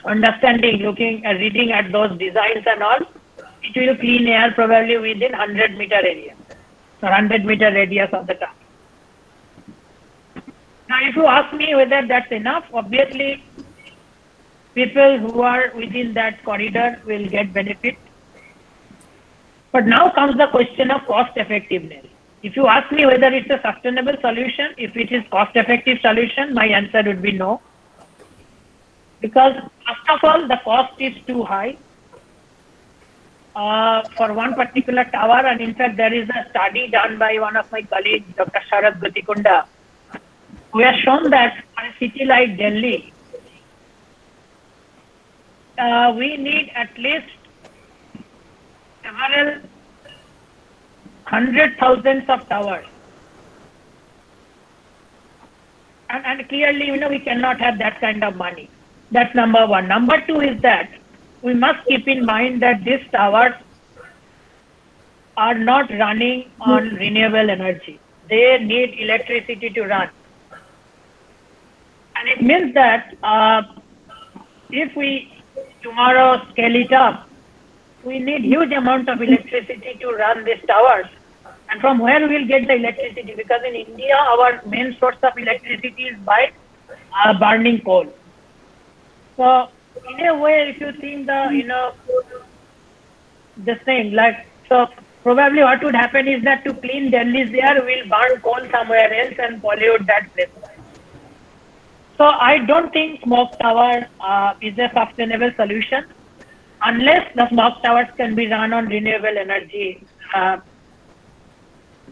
understanding, reading at those designs and all, it will clean air probably within 100-meter area, so 100-meter radius of the tower. Now, if you ask me whether that's enough, obviously, people who are within that corridor will get benefit. But now comes the question of cost effectiveness. If you ask me whether it's a sustainable solution, if it is cost effective solution, my answer would be no. Because first of all, the cost is too high for one particular tower. And in fact, there is a study done by one of my colleagues, Dr. Sharad Gotikunda, who has shown that for a city like Delhi, we need at least several hundred thousands of towers. And clearly, we cannot have that kind of money. That's number one. Number two is that we must keep in mind that these towers are not running on renewable energy. They need electricity to run. And it means that if we tomorrow scale it up, we need huge amount of electricity to run these towers. And from where we will get the electricity? Because in India, our main source of electricity is by burning coal. So in a way, if you think the thing, so probably what would happen is that to clean Delhi's air, we'll burn coal somewhere else and pollute that place. So I don't think smoke tower is a sustainable solution unless the smoke towers can be run on renewable energy.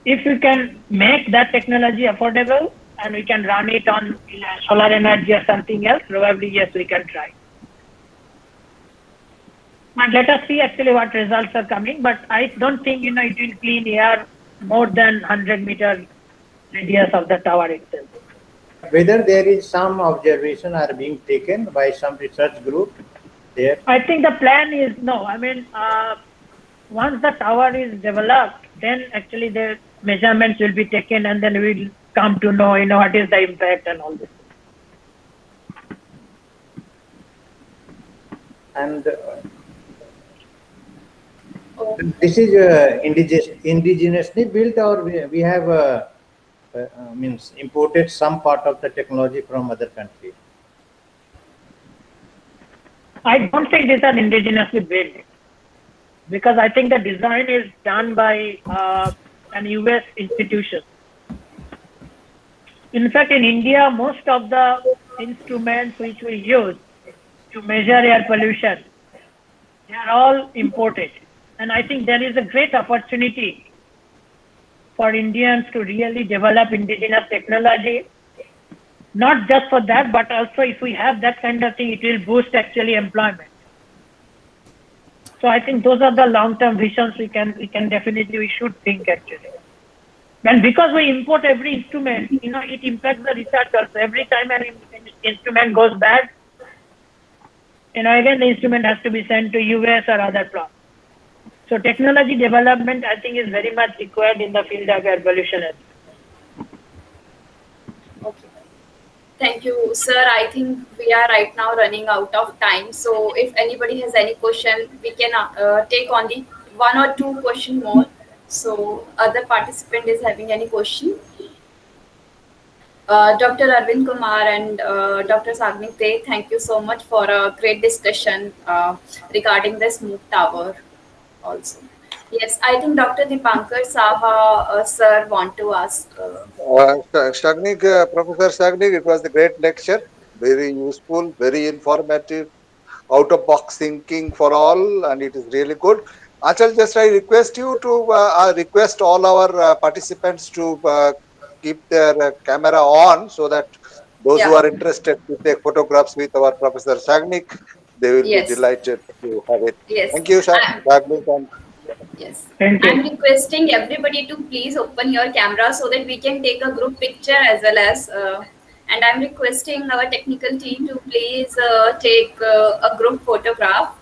If we can make that technology affordable and we can run it on solar energy or something else, probably yes, we can try. But let us see actually what results are coming. But I don't think it will clean air more than 100-meter radius of the tower itself. Whether there is some observation are being taken by some research group there? I think the plan is no. I mean, once the tower is developed, then actually the measurements will be taken, and then we'll come to know, what is the impact and all this. And this is indigenously built, or we have means imported some part of the technology from other countries? I don't think these are indigenously built, because I think the design is done by an US institution. In fact, in India, most of the instruments which we use to measure air pollution, they are all imported. And I think there is a great opportunity for Indians to really develop indigenous technology. Not just for that, but also if we have that kind of thing, it will boost actually employment. So I think those are the long-term visions we should think actually. And because we import every instrument, it impacts the research also. Every time an instrument goes bad, again the instrument has to be sent to US or other plants. So technology development, I think, is very much required in the field of air pollution. Okay. Thank you, sir. I think we are right now running out of time. So if anybody has any question, we can take only one or two question more. So other participant is having any question? Dr. Arvind Kumar and Dr. Sagnik Dey, thank you so much for a great discussion regarding this MOOC tower also. Yes, I think Dr. Dipankar Saha, sir, want to ask. Stagnik, Professor Stagnik, it was a great lecture, very useful, very informative, out of box thinking for all, and it is really good. Achal, just I request you to request all our participants to keep their camera on so that those who Yeah, are interested to take photographs with our Professor Stagnik, they will be yes, delighted to have it. yes. Thank you, I'm, Stagnik. And yes. Thank I'm you. requesting everybody to please open your camera so that we can take a group picture as well as. And I'm requesting our technical team to please take a group photograph.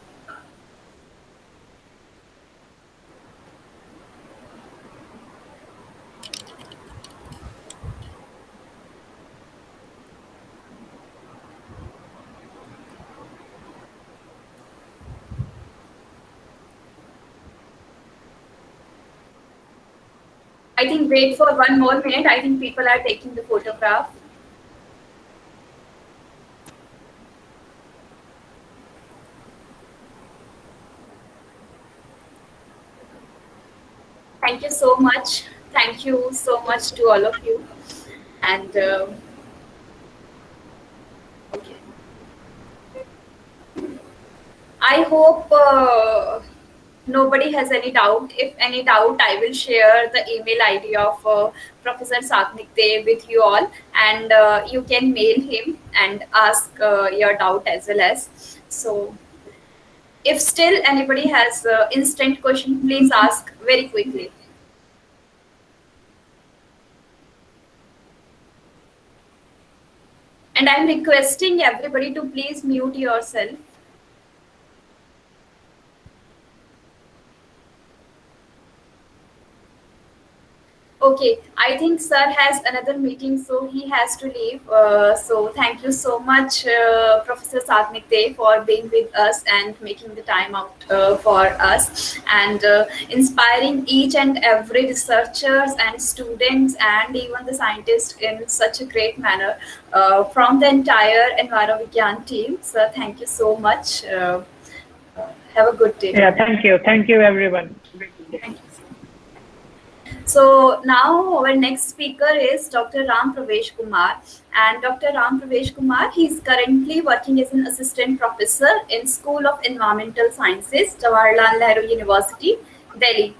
I think wait for 1 more minute. I think people are taking the photograph. Thank you so much. Thank you so much to all of you. And okay. I hope nobody has any doubt. If any doubt, I will share the email ID of Professor Saknik Dey with you all, and you can mail him and ask your doubt as well as. So, if still anybody has instant question, please ask very quickly. And I'm requesting everybody to please mute yourself. Okay, I think sir has another meeting, so he has to leave. So thank you so much, Professor Satnik Dey, for being with us and making the time out for us and inspiring each and every researchers and students and even the scientists in such a great manner from the entire EnviroVigyan team. So thank you so much. Have a good day. Yeah, thank you. Thank you, everyone. Thank you. So now our next speaker is Dr. Ram Pravesh Kumar, and Dr. Ram Pravesh Kumar, he is currently working as an assistant professor in School of Environmental Sciences, Jawaharlal Nehru University, Delhi.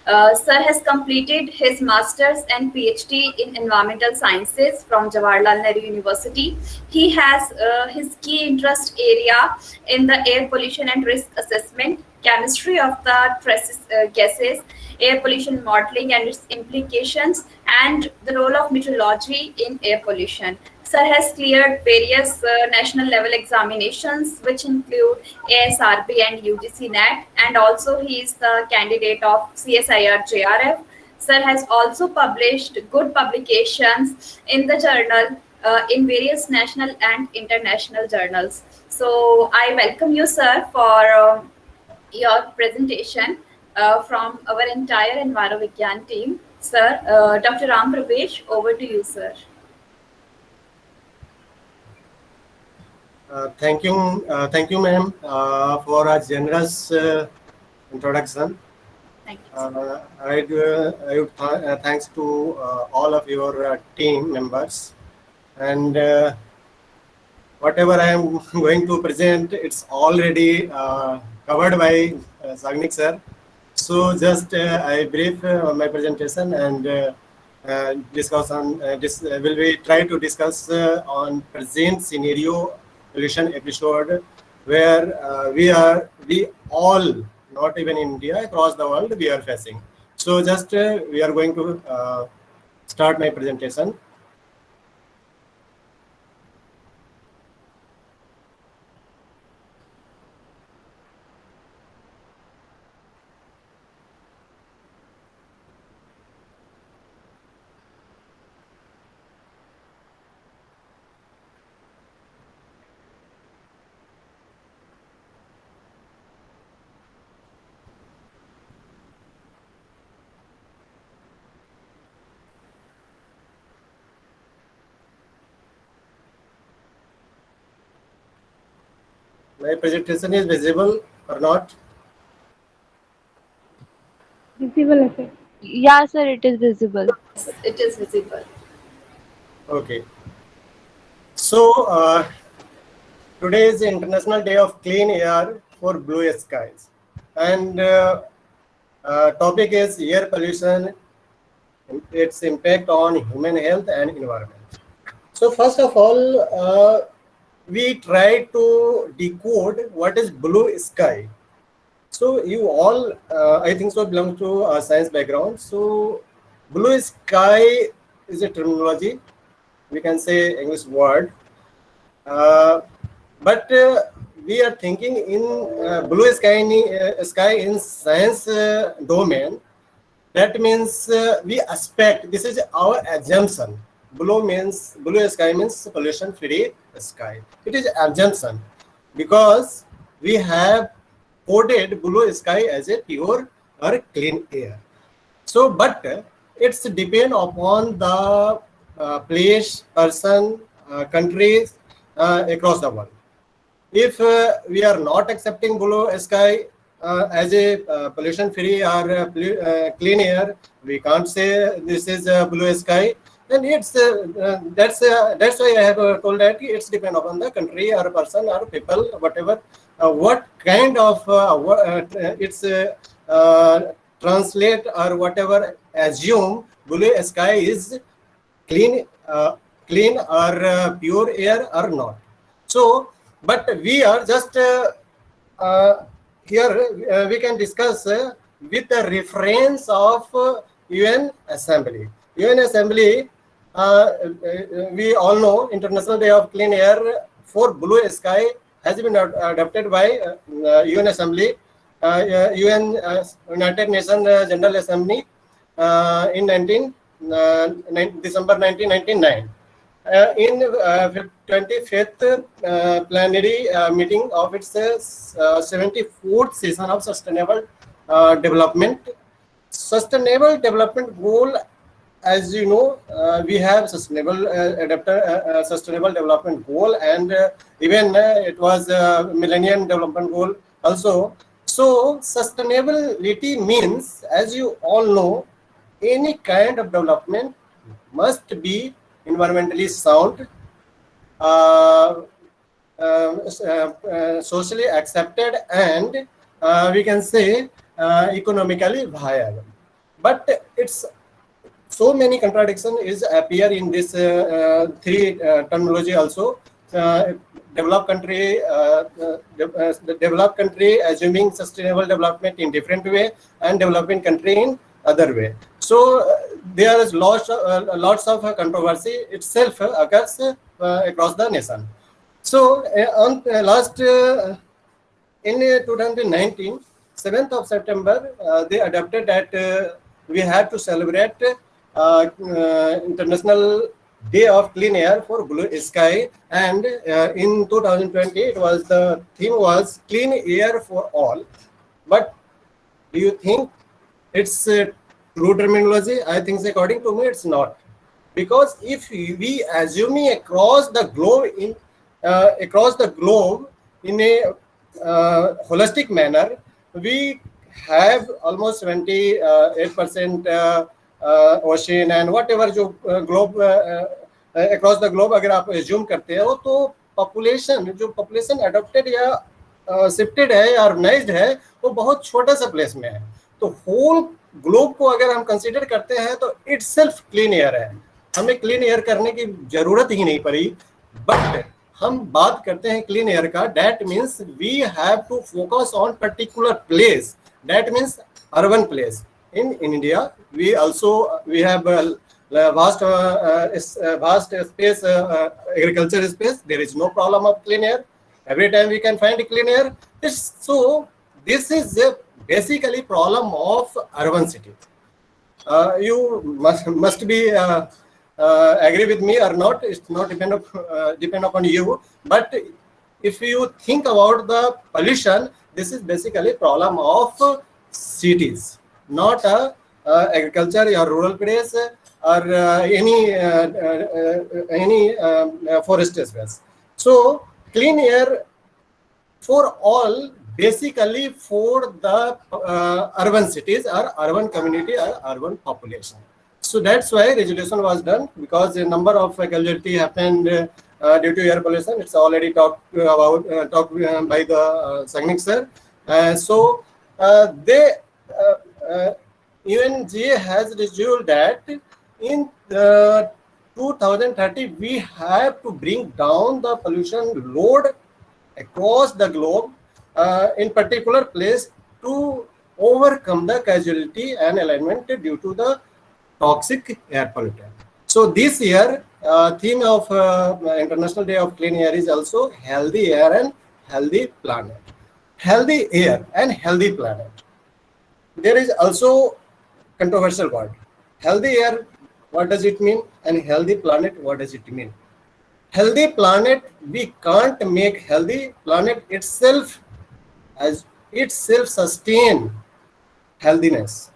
Sir has completed his master's and PhD in environmental sciences from Jawaharlal Nehru University. He has his key interest area in the air pollution and risk assessment, chemistry of the traces gases, air pollution modeling and its implications, and the role of meteorology in air pollution. Sir has cleared various national level examinations, which include ASRB and UGC NET, and also he is the candidate of CSIR JRF. Sir has also published good publications in the journal in various national and international journals. So I welcome you, sir, for your presentation from our entire EnviroVigyan team. Sir, Dr. Ram Pravesh, over to you, sir. Thank you, ma'am, for a generous introduction. Thank you, sir. I would thanks to all of your team members, and whatever I am going to present, it's already covered by Sagnik sir. So just I brief my presentation and discuss on this. Will we try to discuss on present scenario solution episode where we all, not even India, across the world, we are facing. So just we are going to start my presentation. My presentation is visible or not? Visible, sir. Yeah, sir, it is visible. It is visible. Okay. So today is the International Day of Clean Air for Blue Skies, and topic is air pollution, its impact on human health and environment. So first of all, we try to decode what is blue sky. So you all, I think so, belong to a science background. So blue sky is a terminology, we can say English word, but we are thinking in blue sky in science domain. That means we expect, this is our assumption. Blue sky means pollution free sky. It is assumption because we have coded blue sky as a pure or clean air. So, but it's depend upon the place, person, countries across the world. If we are not accepting blue sky as a pollution free or clean air, we can't say this is blue sky. Then it's that's why I have told that it's depend upon the country or person or people, whatever, what kind of it's translate or whatever assume blue sky is clean, clean or pure air or not. So, but we are just here we can discuss with the reference of UN Assembly. UN Assembly, we all know International Day of Clean Air for Blue Sky has been adopted by UN Assembly, UN United Nations General Assembly in December 1999. In 25th plenary meeting of its 74th session of Sustainable Development. Sustainable Development Goal, as you know, we have Sustainable Development Goal, and even it was Millennium Development Goal also. So sustainability means, as you all know, any kind of development must be environmentally sound, socially accepted, and we can say economically viable. But it's so many contradictions is appear in this three terminology also. Developed country, the developed country assuming sustainable development in different way, and developing country in other way. So there is lots of controversy itself occurs across the nation. So on last in 2019, 7th of September, they adopted that we had to celebrate International Day of Clean Air for Blue Sky, and in 2020, it was the theme was Clean Air for All. But do you think it's true terminology? I think, according to me, it's not, because if we assuming across the globe in a holistic manner, we have almost 78% ocean and whatever जो globe across the globe अगर आप assume करते हो, तो population adopted या shifted है या urbanized है, वो बहुत छोटा सा place में है. तो whole globe को अगर हम consider करते हैं तो itself clean air है, हमें clean air करने की जरूरत ही नहीं पड़ी. But हम बात करते हैं clean air का, that means we have to focus on particular place, that means urban place. In India, we have vast space, agriculture space. There is no problem of clean air. Every time we can find clean air. So this is basically problem of urban city. You must be agree with me or not. It's not depend upon you. But if you think about the pollution, this is basically problem of cities, not agriculture or rural place or any forest space. So clean air for all, basically for the urban cities or urban community or urban population. So that's why resolution was done, because a number of casualty happened due to air pollution. It's already talked by the Sagnik sir. So UNGA has resolved that in 2030 we have to bring down the pollution load across the globe, in particular place, to overcome the casualty and alignment due to the toxic air pollutant. So this year, theme of International Day of Clean Air is also healthy air and healthy planet. Healthy air and healthy planet. There is also controversial word. Healthy air, what does it mean? And healthy planet, what does it mean? Healthy planet, we can't make healthy planet itself as itself sustain healthiness.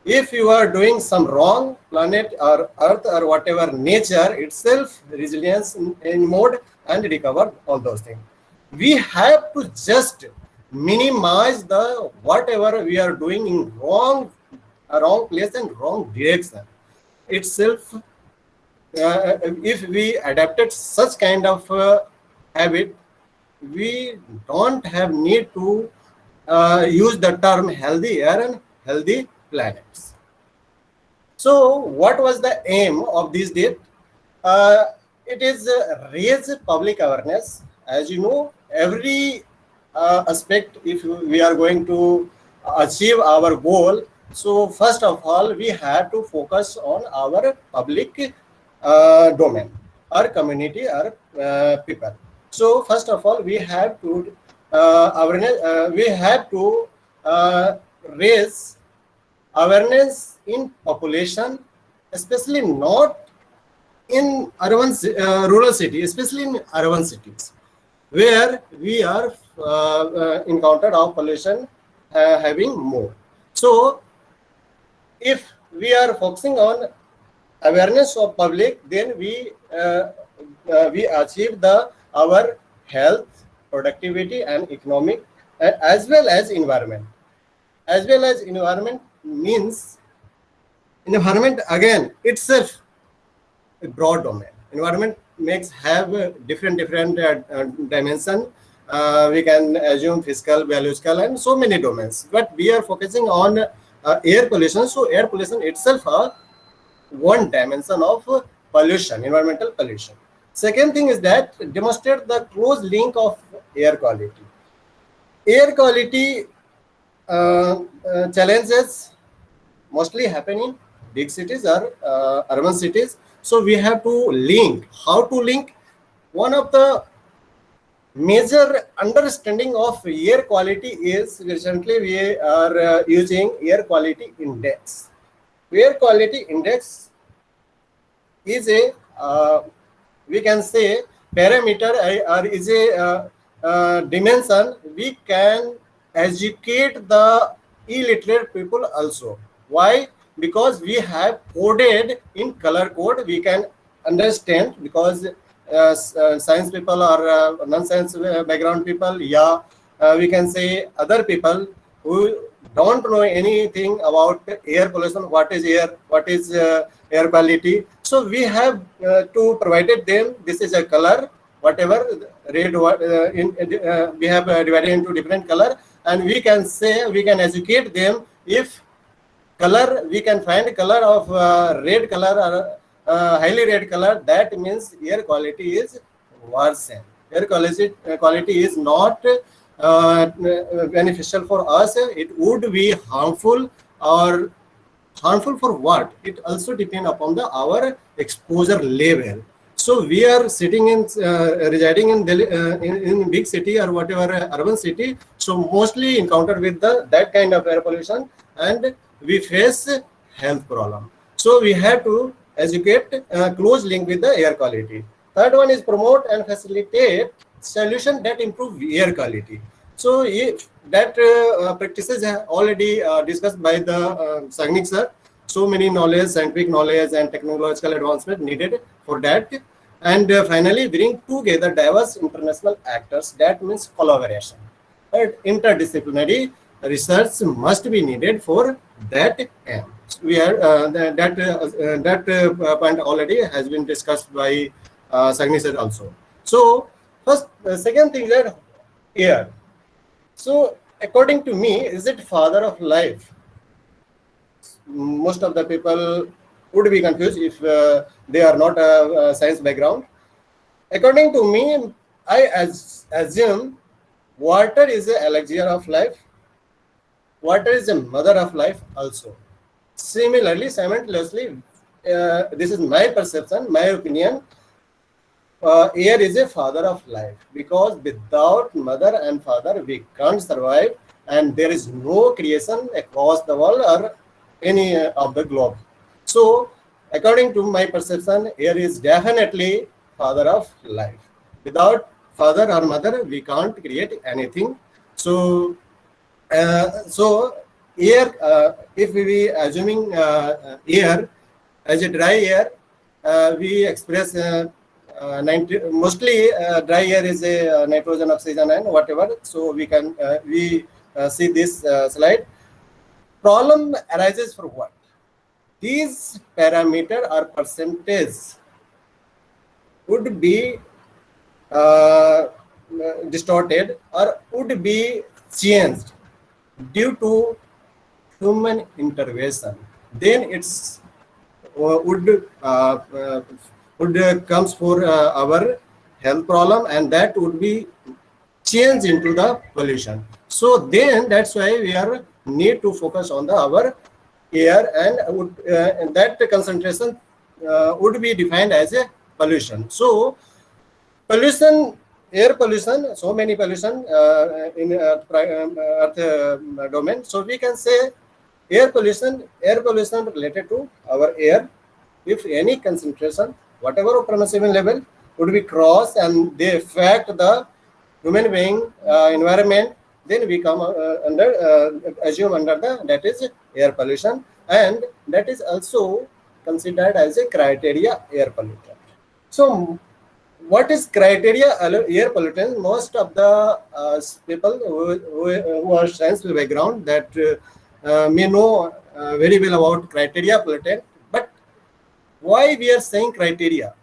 If you are doing some wrong, planet or earth or whatever, nature itself resilience in mode and recover all those things. We have to just minimize the whatever we are doing in wrong place and wrong direction itself. If we adapted such kind of habit, we don't have need to use the term healthy air and healthy planets. So what was the aim of this day? It is raise public awareness. As you know, every aspect, if we are going to achieve our goal, so first of all, we have to focus on our public domain, our community, our people. So first of all, we have to awareness. We have to raise awareness in population, especially not in urban, rural cities, especially in urban cities, where we are encountered of pollution having more. So if we are focusing on awareness of public, then we achieve our health, productivity, and economic, as well as environment. As well as environment means environment again itself a broad domain. Environment have different dimension. We can assume physical, biological, and so many domains. But we are focusing on air pollution. So air pollution itself one dimension of pollution, environmental pollution. Second thing is that demonstrate the close link of air quality. Air quality challenges mostly happen in big cities or urban cities. So we have to link. How to link? One of the major understanding of air quality is recently we are using air quality index. Air quality index is a we can say parameter or is a dimension we can educate the illiterate people also. Why? Because we have coded in color code, we can understand, because science people or non-science background people, we can say other people who don't know anything about air pollution, what is air, what is air quality. So we have to provided them, this is a color, whatever red, we have divided into different color, and we can say, we can educate them. If color, we can find color of red color or highly red color, that means air quality is worsened. Air quality is not beneficial for us. It would be harmful, or harmful for what? It also depends upon our exposure level. So we are sitting in residing in Delhi, in big city or whatever urban city, so mostly encountered with that kind of air pollution, and we face health problem. So we have to educate close link with the air quality. Third one is promote and facilitate solution that improve air quality. So if that practices are already discussed by the Sagnik sir. So many knowledge, scientific knowledge and technological advancement needed for that. And finally, bring together diverse international actors. That means collaboration. interdisciplinary research must be needed for that aim. We are that point already has been discussed by Sagni sir also. So first, second thing is that air. So according to me, is it father of life? Most of the people would be confused if they are not a science background. According to me, I assume water is the elixir of life. Water is the mother of life also. Similarly, simultaneously, this is my perception, my opinion, air is a father of life, because without mother and father we can't survive, and there is no creation across the world or any of the globe. So according to my perception, air is definitely father of life. Without father or mother we can't create anything. So air, if we assuming air as a dry air, we express 90, mostly dry air is a nitrogen, oxygen, and whatever. So we can see this slide. Problem arises for what? These parameter or percentage would be distorted or would be changed due to human intervention. Then it's would comes for our health problem, and that would be changed into the pollution. So then that's why we are need to focus on the our air, and that concentration would be defined as a pollution. So pollution, air pollution, so many pollution in earth domain. So we can say air pollution related to our air. If any concentration, whatever permissible level, would be crossed and they affect the human being environment, then we come assume under that is air pollution, and that is also considered as a criteria air pollutant. So what is criteria air pollutant? Most of the people who are science background that may know very well about criteria pollutant. But why we are saying criteria?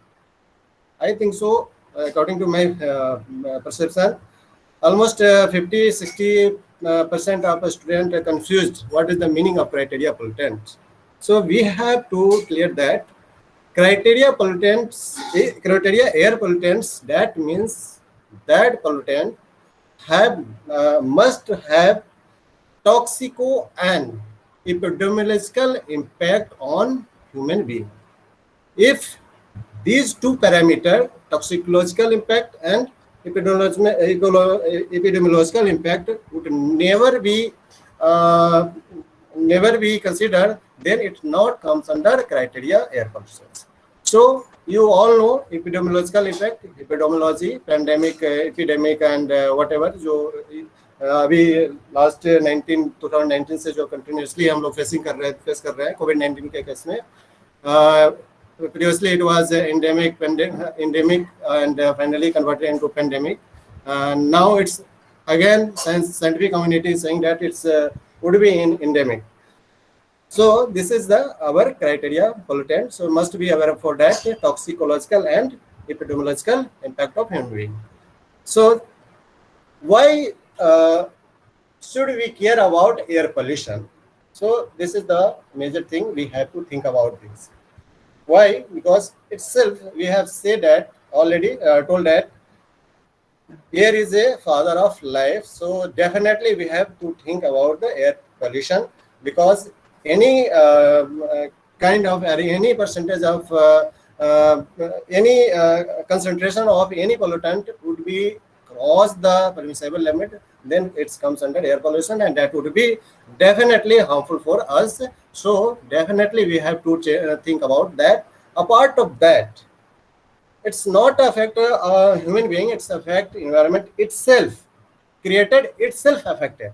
I think so, according to my perception, almost 50-60% of students are confused what is the meaning of criteria pollutant. So we have to clear that criteria pollutants, criteria air pollutants, that means that pollutant have must have toxico and epidemiological impact on human being. If these two parameters, toxicological impact and epidemiological impact, would never be considered, then it not comes under criteria air pollution. So you all know epidemiological effect, epidemiology, pandemic, epidemic, and whatever. जो अभी last 2019 से जो continuously हम लोग face कर रहे हैं कोविड-19 के केस में. Previously it was endemic, and finally converted into pandemic. Now it's again scientific community is saying that it's would be in endemic. So this is our criteria pollutant. So must be aware for that toxicological and epidemiological impact of human being. So why should we care about air pollution? So this is the major thing we have to think about this. Why? Because itself we have said that already, told that air is a father of life. So definitely we have to think about the air pollution, because any kind of any percentage of any concentration of any pollutant would be cross the permissible limit, then it comes under air pollution, and that would be definitely harmful for us. So definitely we have to think about that. Apart of that, it's not affect a human being, it's affect environment itself, created itself affected.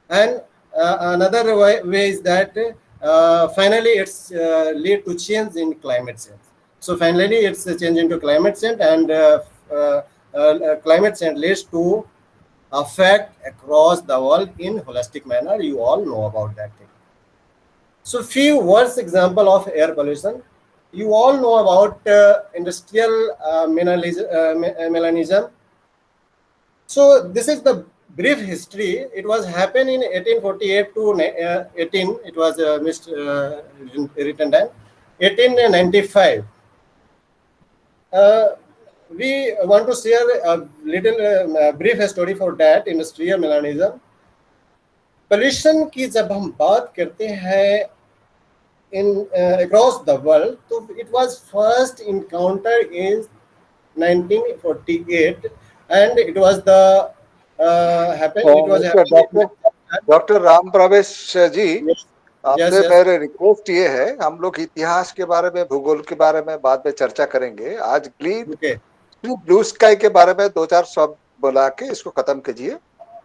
And another way is that finally it's lead to change in climate change. So finally it's a change into climate change, and climate change leads to affect across the world in holistic manner. You all know about that thing. So few words example of air pollution. You all know about industrial melanism. So this is the brief history. It was happened in 1848 to 18. It was written down 1895. We want to share a little brief story for that industrial melanism. Pollution की जब हम बात करते हैं in across the world, so it was first encountered in 1948, and it was the happened. It was doctor Ram प्रवेश जी, Yes. आपसे Yes. मेरे request ये है, हम लोग इतिहास के बारे में, भूगोल के बारे में बाद में चर्चा करेंगे. आज Okay. ब्लू स्काई के बारे में 2-4 शब्द बोला के इसको खत्म कीजिए,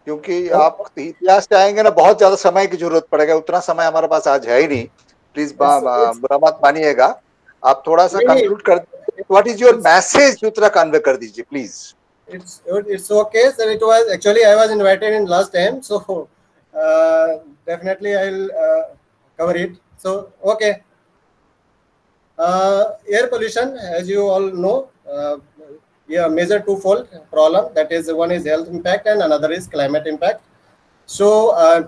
क्योंकि आप इतिहास से आएंगे ना, बहुत ज्यादा समय की जरूरत पड़ेगा. उतना समय हमारे पास आज है ही नहीं. प्लीज बुरा मत मानिएगा. आप थोड़ा सा कंक्लूड कर दीजिए. व्हाट इज योर मैसेज, उतना कन्वे कर दीजिए please. It's okay, sir. It was actually I was invited in last time, so definitely I'll cover it. So okay. Air pollution, as you all know, yeah, major twofold problem. That is, one is health impact and another is climate impact. So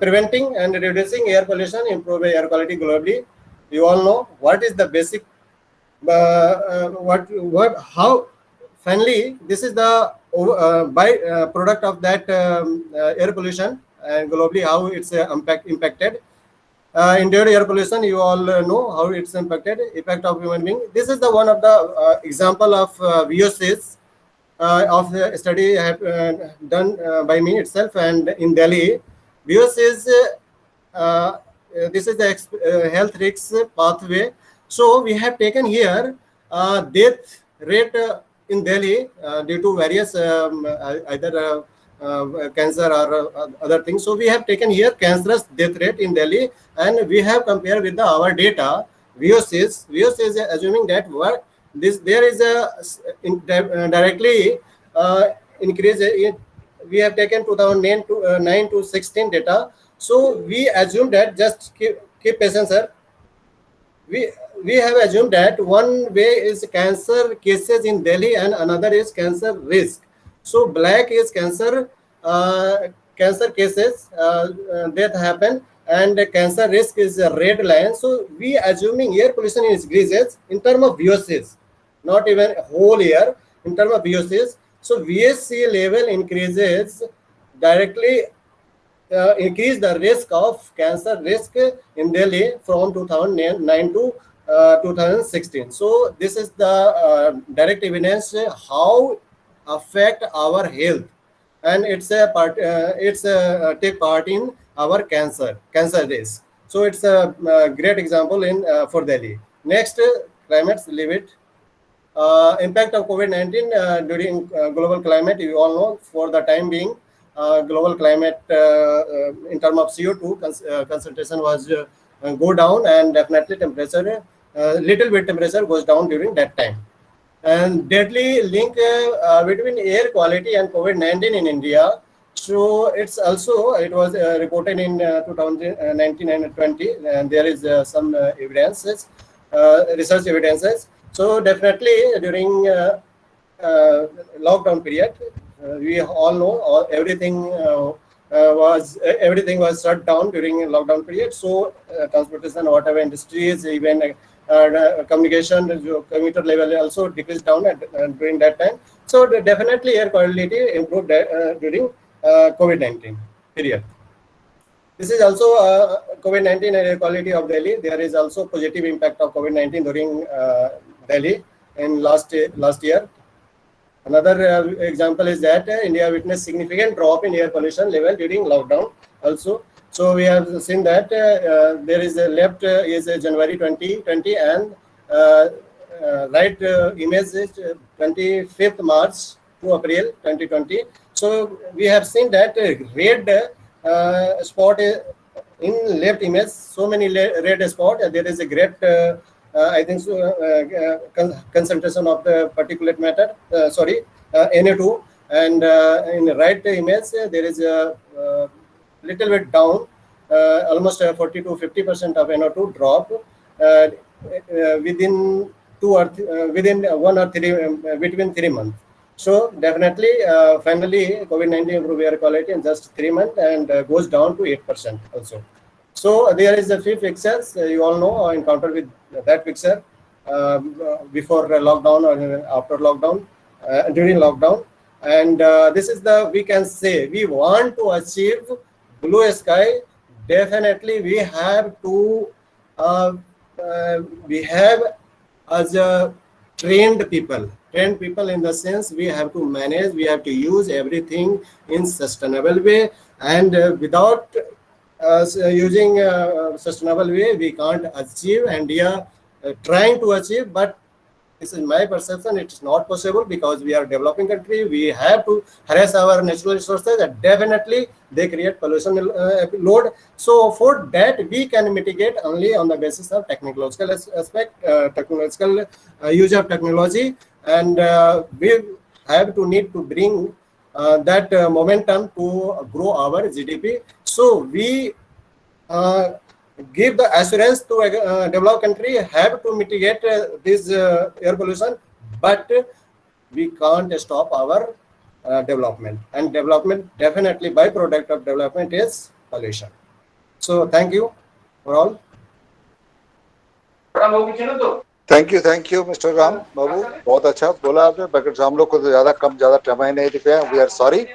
preventing and reducing air pollution, improve air quality globally. You all know what is the basic. How finally this is the product of that air pollution, and globally how it's impacted. Indoor air pollution, you all know how it's impacted. Effect of human being. This is the one of the example of VOCs of the study done by me itself, and in Delhi, VOCs. This is the health risks pathway. So we have taken here death rate in Delhi due to various either cancer or other things. So we have taken here cancerous death rate in Delhi, and we have compared with our data VOCs. VOCs assuming that what this there is a directly increase. We have taken 2009 to 16 data. So we assume that just keep patience, sir. We have assumed that one way is cancer cases in Delhi and another is cancer risk. So black is cancer cases that happen, and cancer risk is a red line. So we assuming air pollution increases in terms of VOCs, not even whole year, in terms of VOCs. So VOC level increases directly increase the risk of cancer risk in Delhi from 2009 to 2016. So this is the direct evidence how affect our health, and it's a part. Take part in our cancer risk. So it's a great example in for Delhi. Next, climate, leave it. Impact of COVID-19 during global climate. You all know for the time being. Global climate in terms of CO2 concentration was go down, and definitely temperature little bit temperature goes down during that time. And deadly link between air quality and COVID-19 in India. So it's also it was reported in 2019 and 20, and there is some evidences, research evidences. So definitely during lockdown period. We all know everything was shut down during lockdown period. So transportation, whatever industries, even communication, commuter level also decreased down during that time. So definitely air quality improved during COVID-19 period. This is also COVID-19 air quality of Delhi. There is also positive impact of COVID-19 during Delhi in last year. Another example is that India witnessed significant drop in air pollution level during lockdown also. So we have seen that there is a left is January 2020, and right image is 25th March to April 2020. So we have seen that red spot in left image, so many red spot. There is a great I think so, concentration of the particulate matter, NO2, And in the right image, there is a little bit down, almost 40 to 50% of NO2 drop within within 1 or 3 between 3 months. So definitely, finally, COVID-19 improve air quality in just 3 months and goes down to 8% also. So there is a few pictures you all know encountered with that picture before lockdown or after lockdown, during lockdown. And this is we can say, we want to achieve blue sky. Definitely, we have to, we have as a trained people in the sense we have to manage, we have to use everything in sustainable way, and without using sustainable way, we can't achieve, and we are trying to achieve, but this is my perception, it is not possible because we are a developing country. We have to harass our natural resources, and definitely they create pollution load. So for that, we can mitigate only on the basis of technological aspect, technological use of technology, and we have to need to bring that momentum to grow our GDP. So we give the assurance to a developed country have to mitigate this air pollution, but we can't stop our development, and development definitely byproduct of development is pollution. So thank you for all. Thank you mister Ram Babu, बहुत अच्छा बोला आपने। But हम लोग को तो ज्यादा समय नहीं दिख रहा है, we are sorry,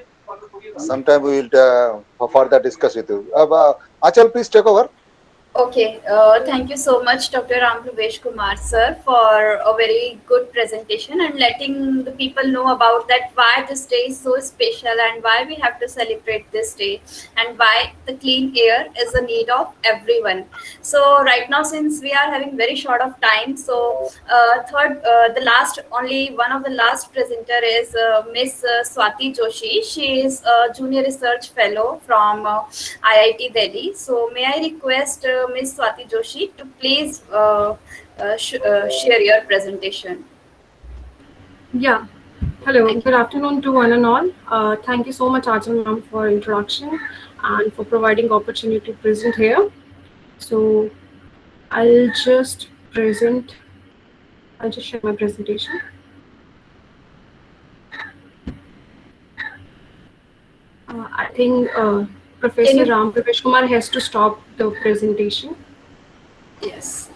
sometime we will further discuss with you. Achal, please take over. Okay, thank you so much, Dr. Ram Pravesh Kumar sir, for a very good presentation and letting the people know about that why this day is so special and why we have to celebrate this day and why the clean air is a need of everyone. So right now, since we are having very short of time, so only one of the last presenter is Miss Swati Joshi. She is a junior research fellow from IIT Delhi. So may I request Ms. Swati Joshi to please share your presentation. Yeah. Hello. Good afternoon to one and all. Thank you so much, Achal ma'am, for introduction and for providing opportunity to present here. So I'll just share my presentation. I think Professor Ram Pravesh Kumar has to stop the presentation. Yes.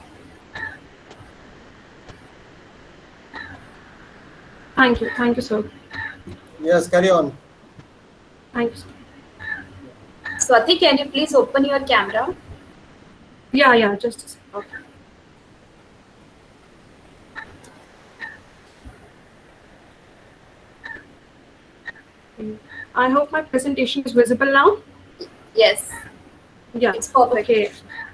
Thank you, sir. Yes, carry on. Thank you, sir. Swati, can you please open your camera? Yeah, just a second. Okay. I hope my presentation is visible now. Yes. Yeah. It's perfect. Okay.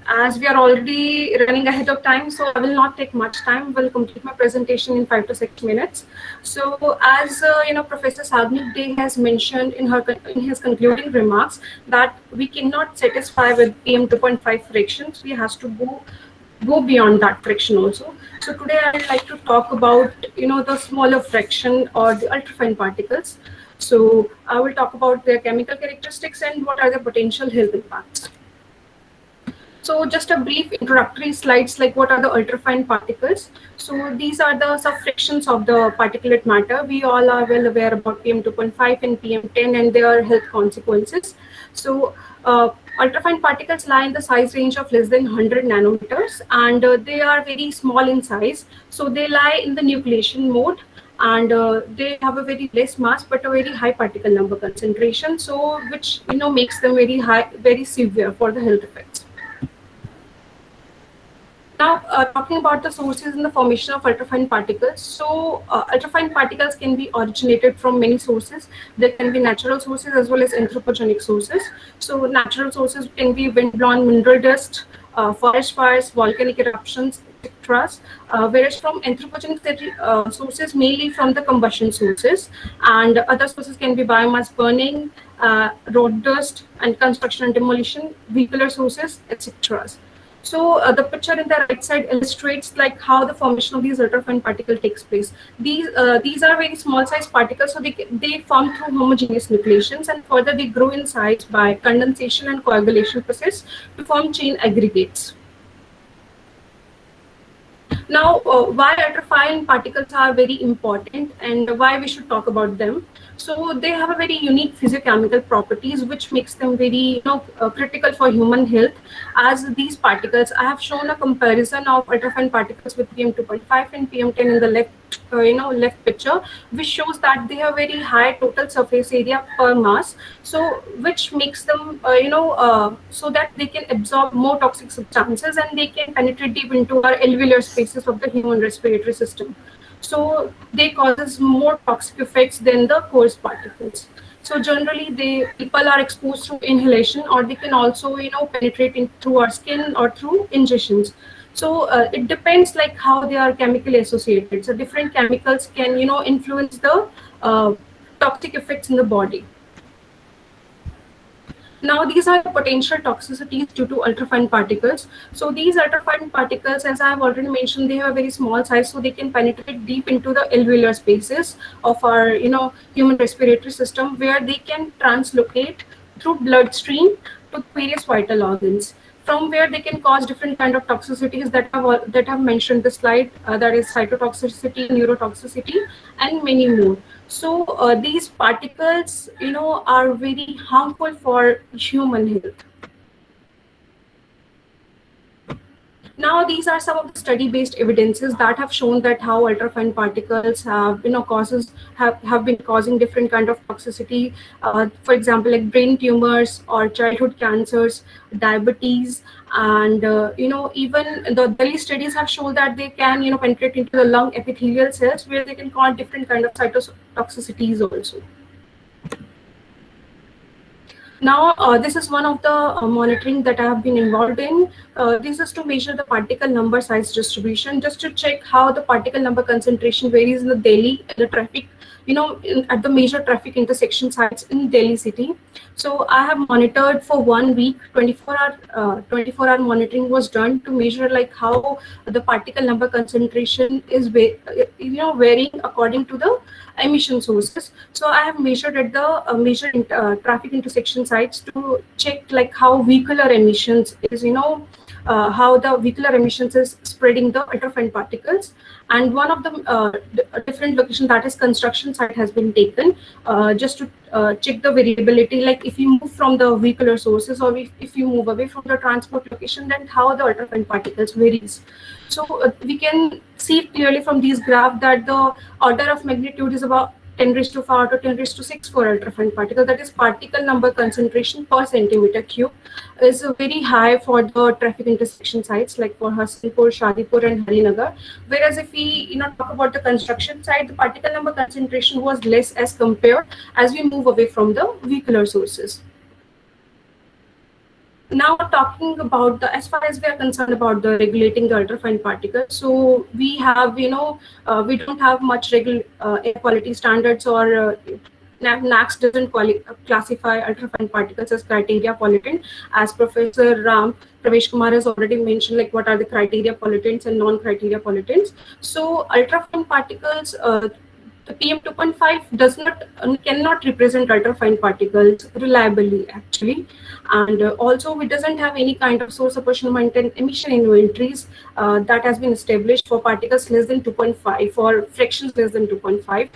As we are already running ahead of time, so I will not take much time. We'll complete my presentation in 5 to 6 minutes. So, as Professor Sagnik Dey has mentioned in his concluding remarks that we cannot satisfy with PM 2.5 frictions. We have to go beyond that friction also. So today I would like to talk about the smaller fraction or the ultrafine particles. So I will talk about their chemical characteristics and what are the potential health impacts. So just a brief introductory slides, like what are the ultrafine particles. So these are the subfractions of the particulate matter. We all are well aware about PM 2.5 and PM 10 and their health consequences. So ultrafine particles lie in the size range of less than 100 nanometers, and they are very small in size. So they lie in the nucleation mode, and they have a very less mass but a very high particle number concentration, so which makes them very high, very severe for the health effects. Now, talking about the sources in the formation of ultrafine particles. So ultrafine particles can be originated from many sources. There can be natural sources as well as anthropogenic sources. So natural sources can be wind-blown mineral dust, forest fires, volcanic eruptions, etc. Whereas from anthropogenic sources, mainly from the combustion sources, and other sources can be biomass burning, road dust, and construction and demolition, vehicular sources, etc. So the picture in the right side illustrates like how the formation of these ultrafine particle takes place. These are very small size particles, so they form through homogeneous nucleations, and further they grow in size by condensation and coagulation process to form chain aggregates. Now, why ultrafine particles are very important and why we should talk about them. So they have a very unique physiochemical properties which makes them very critical for human health. As these particles, I have shown a comparison of ultrafine particles with PM2.5 and PM10 in the left picture, which shows that they have very high total surface area per mass, so which makes them so that they can absorb more toxic substances and they can penetrate deep into our alveolar spaces of the human respiratory system. So they causes more toxic effects than the coarse particles. So generally, people are exposed through inhalation, or they can also penetrate in through our skin or through ingestions. So it depends like how they are chemically associated. So different chemicals can influence the toxic effects in the body. Now, these are the potential toxicities due to ultrafine particles. So these ultrafine particles, as I have already mentioned, they have a very small size, so they can penetrate deep into the alveolar spaces of our human respiratory system, where they can translocate through bloodstream to various vital organs, from where they can cause different kind of toxicities that have mentioned the slide, that is cytotoxicity, neurotoxicity, and many more. So these particles, are very harmful for human health. Now, these are some of the study-based evidences that have shown that how ultrafine particles have, have been causing different kind of toxicity. For example, like brain tumors or childhood cancers, diabetes, and even the Delhi studies have shown that they can penetrate into the lung epithelial cells, where they can cause different kind of cytotoxicities also. Now, this is one of the monitoring that I have been involved in. This is to measure the particle number size distribution, just to check how the particle number concentration varies in the Delhi, the traffic, at the major traffic intersection sites in Delhi city. So I have monitored for 1 week, 24-hour monitoring was done to measure like how the particle number concentration is varying according to the emission sources. So I have measured at the major traffic intersection sites to check like how vehicular emissions is, how the vehicular emissions is spreading the ultrafine particles. And one of the different location, that is construction site, has been taken just to check the variability, like if you move from the vehicular sources or if you move away from the transport location, then how the ultrafine particles varies. So we can see clearly from these graphs that the order of magnitude is about 10⁵ to 10⁶ for ultrafine particle. That is, particle number concentration per centimeter cube is very high for the traffic intersection sites like for Hassanpur, Shadipur, and Harinagar. Whereas if we talk about the construction site, the particle number concentration was less as compared as we move away from the vehicular sources. Now, talking about as far as we are concerned about the regulating the ultrafine particles, so we have, we don't have much air quality standards, or NACS doesn't classify ultrafine particles as criteria pollutant. As Professor Pravesh Kumar has already mentioned, like what are the criteria pollutants and non-criteria pollutants. So ultrafine particles, the PM2.5 cannot represent ultrafine particles reliably, actually, and also it doesn't have any kind of source apportionment and emission inventories that has been established for particles less than 2.5 or fractions less than 2.5.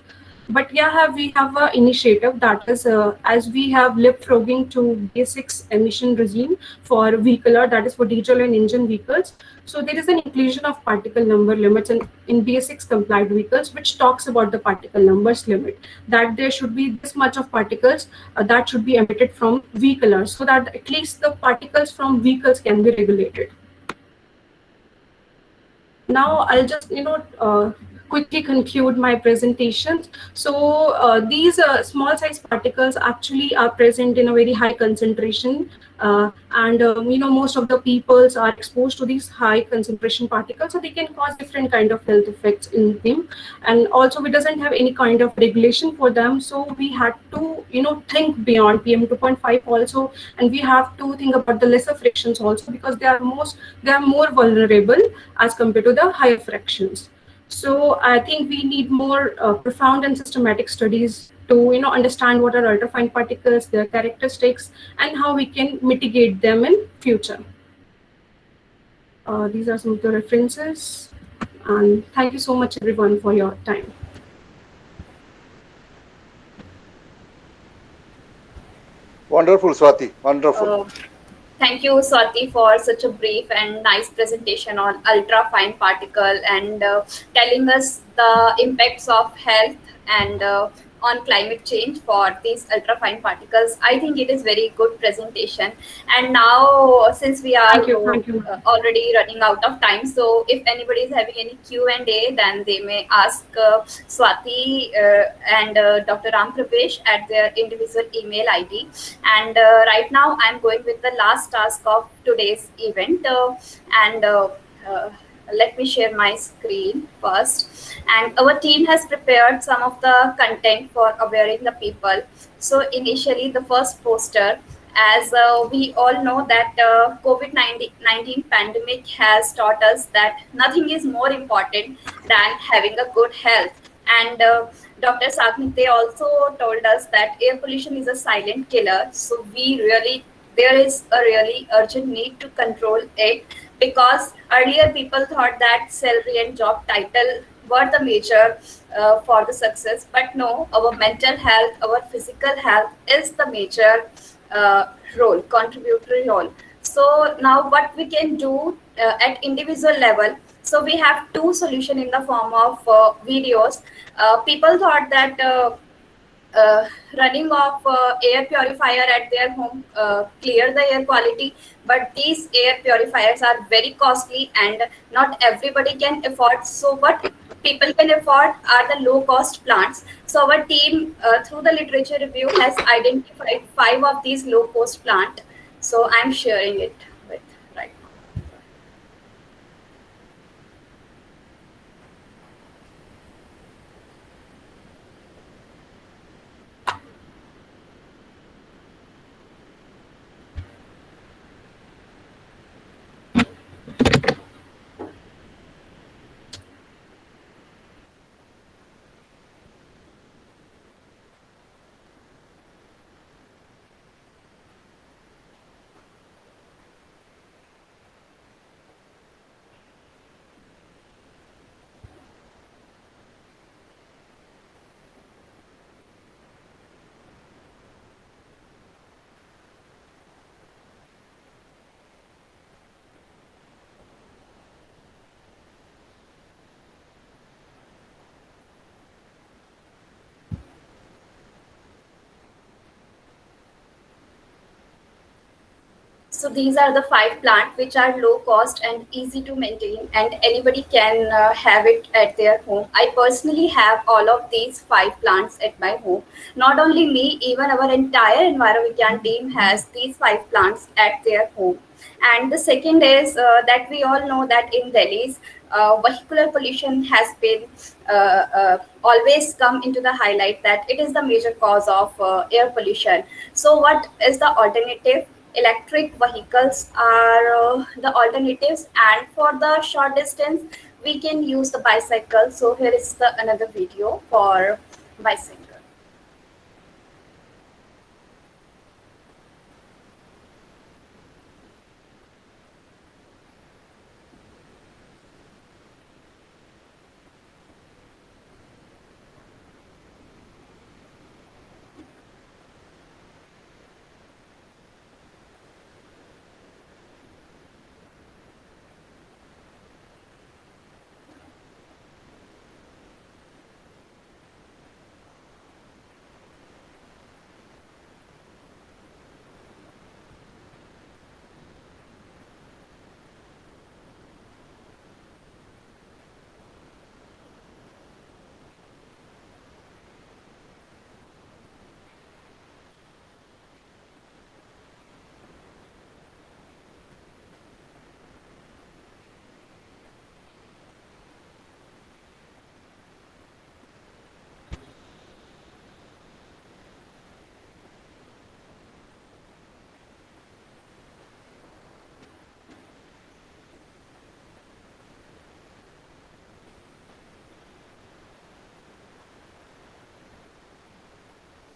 But yeah, we have an initiative that is, as we have leapfrogging to BS6 emission regime for vehicular, that is for diesel and engine vehicles. So there is an inclusion of particle number limits in BS6 compliant vehicles, which talks about the particle numbers limit, that there should be this much of particles that should be emitted from vehicles, so that at least the particles from vehicles can be regulated. Now I'll just quickly conclude my presentation. So these small size particles actually are present in a very high concentration, and most of the peoples are exposed to these high concentration particles, so they can cause different kind of health effects in them. And also we doesn't have any kind of regulation for them, so we had to think beyond PM 2.5 also, and we have to think about the lesser fractions also, because they are more vulnerable as compared to the higher fractions. So I think we need more profound and systematic studies to understand what are ultrafine particles, their characteristics, and how we can mitigate them in future. These are some of the references, and thank you so much everyone for your time. Wonderful, Swati. Wonderful. Thank you, Swati, for such a brief and nice presentation on ultra-fine particle and telling us the impacts of health and on climate change for these ultra-fine particles. I think it is very good presentation. And now, since we are Thank you. already running out of time, so if anybody is having any Q&A, then they may ask Swati and Dr. Ram Pravesh at their individual email ID. And right now I'm going with the last task of today's event, and let me share my screen first. And our team has prepared some of the content for awareing the people. So initially the first poster, as we all know that COVID-19 pandemic has taught us that nothing is more important than having a good health. And Dr. Saknite also told us that air pollution is a silent killer. So there is a really urgent need to control it, because earlier people thought that salary and job title were the major for the success. But no, our mental health, our physical health is the major contributory role. So now what we can do at individual level, so we have two solution in the form of videos. People thought that running off air purifier at their home clear the air quality, but these air purifiers are very costly and not everybody can afford. So what people can afford are the low cost plants. So our team through the literature review has identified 5 of these low cost plant. So I'm sharing it with right now. So these are the 5 plants which are low cost and easy to maintain, and anybody can have it at their home. I personally have all of these 5 plants at my home. Not only me, even our entire EnviroVigyan team has these 5 plants at their home. And the second is that we all know that in Delhi's vehicular pollution has been always come into the highlight, that it is the major cause of air pollution. So what is the alternative? Electric vehicles are the alternatives, and for the short distance we can use the bicycle. So here is another video for bicycle.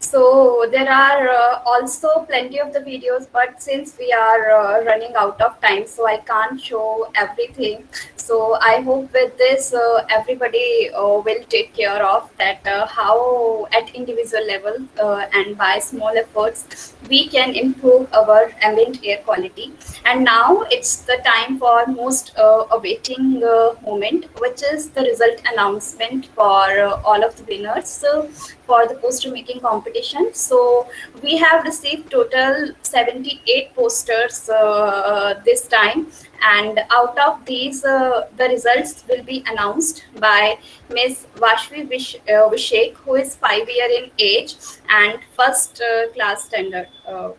So there are also plenty of the videos, but since we are running out of time, so I can't show everything. So I hope with this everybody will take care of that how at individual level and by small efforts we can improve our ambient air quality. And now it's the time for most awaiting moment, which is the result announcement for all of the winners for the poster making competition. So we have received total 78 posters this time, and out of these the results will be announced by Ms. Vashvi Vishek, who is 5 year in age and first class standard.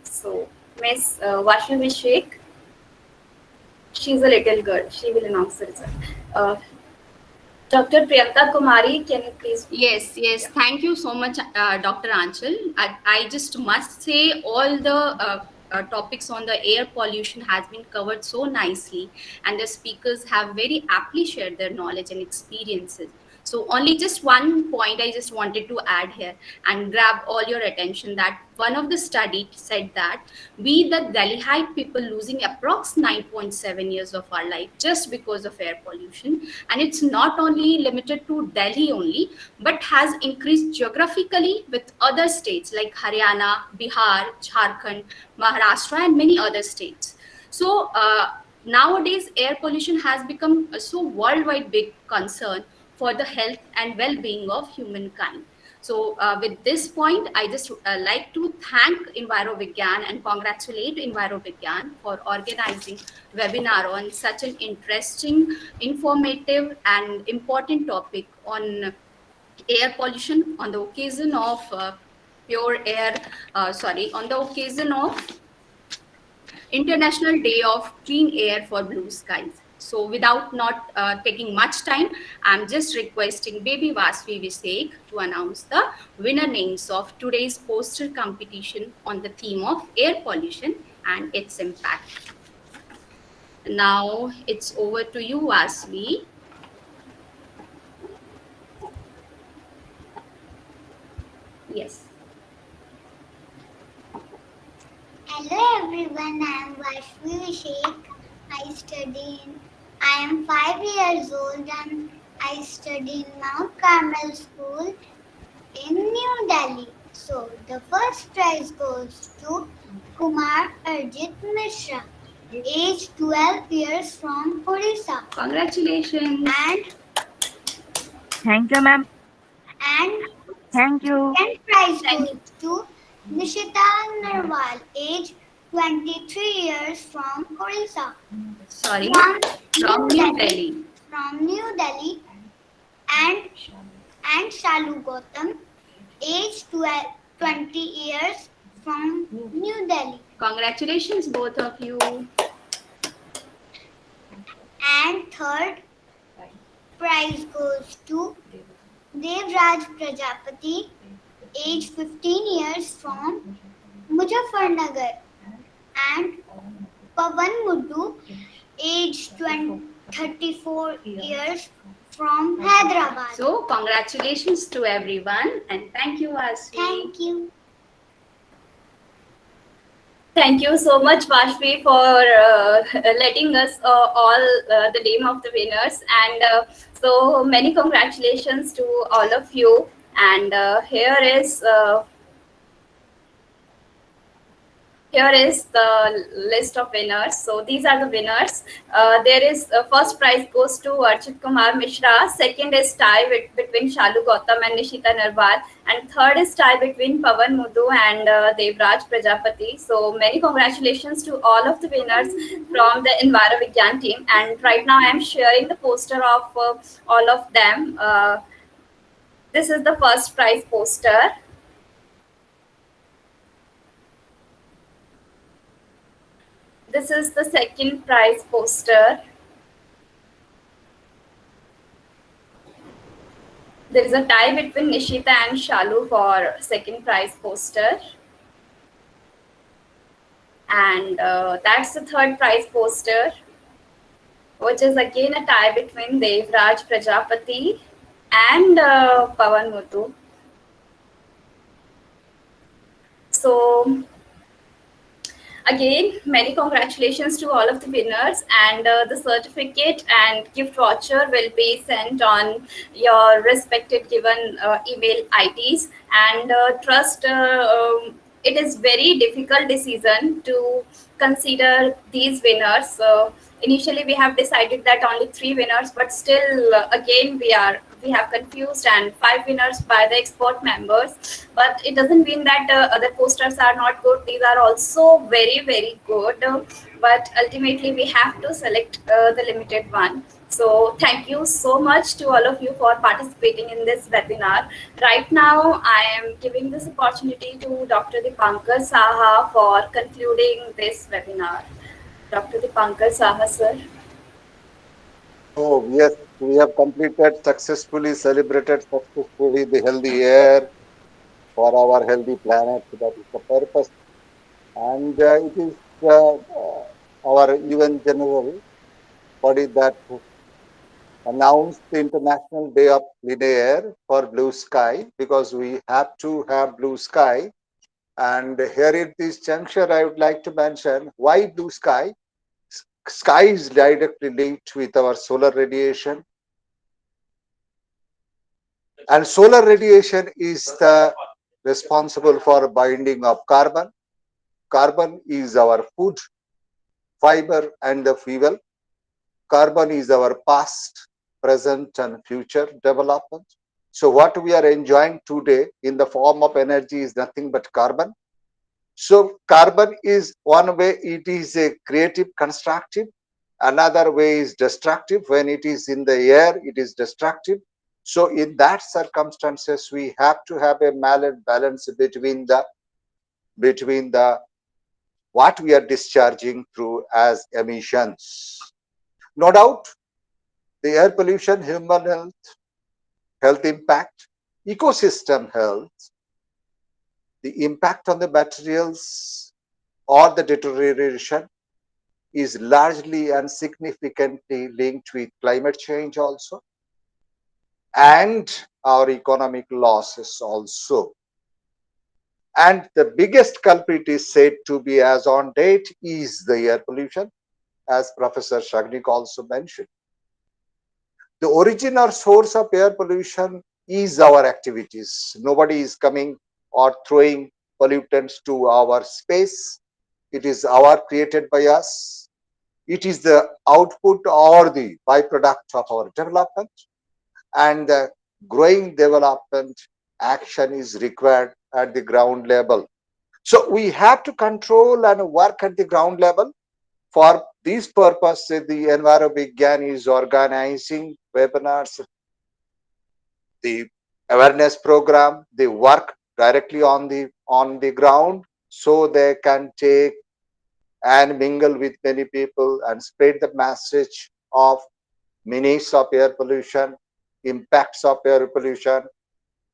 So Ms. Vashvi Vishek, she's a little girl. She will announce the result. Dr. Priyanka Kumari, can you please? Yes. Thank you so much, Dr. Anchal. I just must say all the topics on the air pollution has been covered so nicely, and the speakers have very aptly shared their knowledge and experiences. So only just one point I just wanted to add here and grab all your attention, that one of the study said that we, the Delhiite people, losing approx 9.7 years of our life just because of air pollution. And it's not only limited to Delhi only, but has increased geographically with other states like Haryana, Bihar, Jharkhand, Maharashtra, and many other states. So nowadays, air pollution has become a so worldwide big concern for the health and well-being of humankind. So with this point, I just like to thank EnviroVigyan and congratulate EnviroVigyan for organizing webinar on such an interesting, informative and important topic on air pollution on the occasion of on the occasion of International Day of Clean Air for Blue Skies. So without not taking much time, I'm just requesting Baby Vashvi Vishek to announce the winner names of today's poster competition on the theme of air pollution and its impact. Now it's over to you, Vashvi. Yes. Hello everyone, I am Vashvi Vishek. I am 5 years old and I study in Mount Carmel School in New Delhi. So the first prize goes to Kumar Arjit Mishra, age 12 years from Odisha. Congratulations. And thank you, ma'am. And thank you. Second prize goes to Nishita Narwal, age 23 years from Odisha. Sorry, from New Delhi. From New Delhi. And Shalu Gautam, age 20 years from New Delhi. Congratulations, both of you. And third prize goes to Devraj Prajapati, age 15 years from Muzaffarnagar. And Pavan Muddu, age 34 years from Hyderabad. So congratulations to everyone and thank you, Vashvi. Thank you. Thank you so much, Vashvi, for letting us all the name of the winners. And so many congratulations to all of you. And here is the list of winners. So these are the winners. There is first prize goes to Archit Kumar Mishra. Second is tie between Shalu Gautam and Nishita Narwal. And third is tie between Pavan Muddu and Devraj Prajapati. So many congratulations to all of the winners from the EnviroVigyan team. And right now I am sharing the poster of all of them. This is the first prize poster. This is the second prize poster. There is a tie between Nishita and Shalu for second prize poster. And that's the third prize poster, which is again a tie between Devraj Prajapati and Pavan Muddu. So again, many congratulations to all of the winners, and the certificate and gift voucher will be sent on your respected given email IDs. And trust, it is very difficult decision to consider these winners. So initially we have decided that only three winners, but still again we have confused and five winners by the expert members. But it doesn't mean that other posters are not good. These are also very very good. But ultimately we have to select the limited one. So thank you so much to all of you for participating in this webinar. Right now I am giving this opportunity to Dr. Dipankar Saha for concluding this webinar. Dr. Dipankar Saha, sir. Oh, yes, we have completed successfully, celebrated successfully the healthy air for our healthy planet. That is the purpose. And it is our UN General body that announced the International Day of Clean Air for blue sky, because we have to have blue sky. And here at this juncture, I would like to mention why blue sky. Sky is directly linked with our solar radiation, and solar radiation is the responsible for binding of carbon. Carbon is our food, fiber, and the fuel. Carbon is our past, present, and future development. So what we are enjoying today in the form of energy is nothing but carbon. So carbon is one way, it is a creative, constructive. Another way is destructive. When it is in the air, it is destructive. So in that circumstances, we have to have a balance between the what we are discharging through as emissions. No doubt, the air pollution, human health impact, ecosystem health, the impact on the materials or the deterioration is largely and significantly linked with climate change also, and our economic losses also. And the biggest culprit is said to be, as on date, is the air pollution, as Professor Shagnik also mentioned. The origin or source of air pollution is our activities. Nobody is coming or throwing pollutants to our space. It is our created by us. It is the output or the byproduct of our development, and the growing development action is required at the ground level. So we have to control and work at the ground level. For this purpose, the EnviroVigyan is organizing webinars, the awareness program. They work directly on the ground, so they can take and mingle with many people and spread the message of menace of air pollution, impacts of air pollution,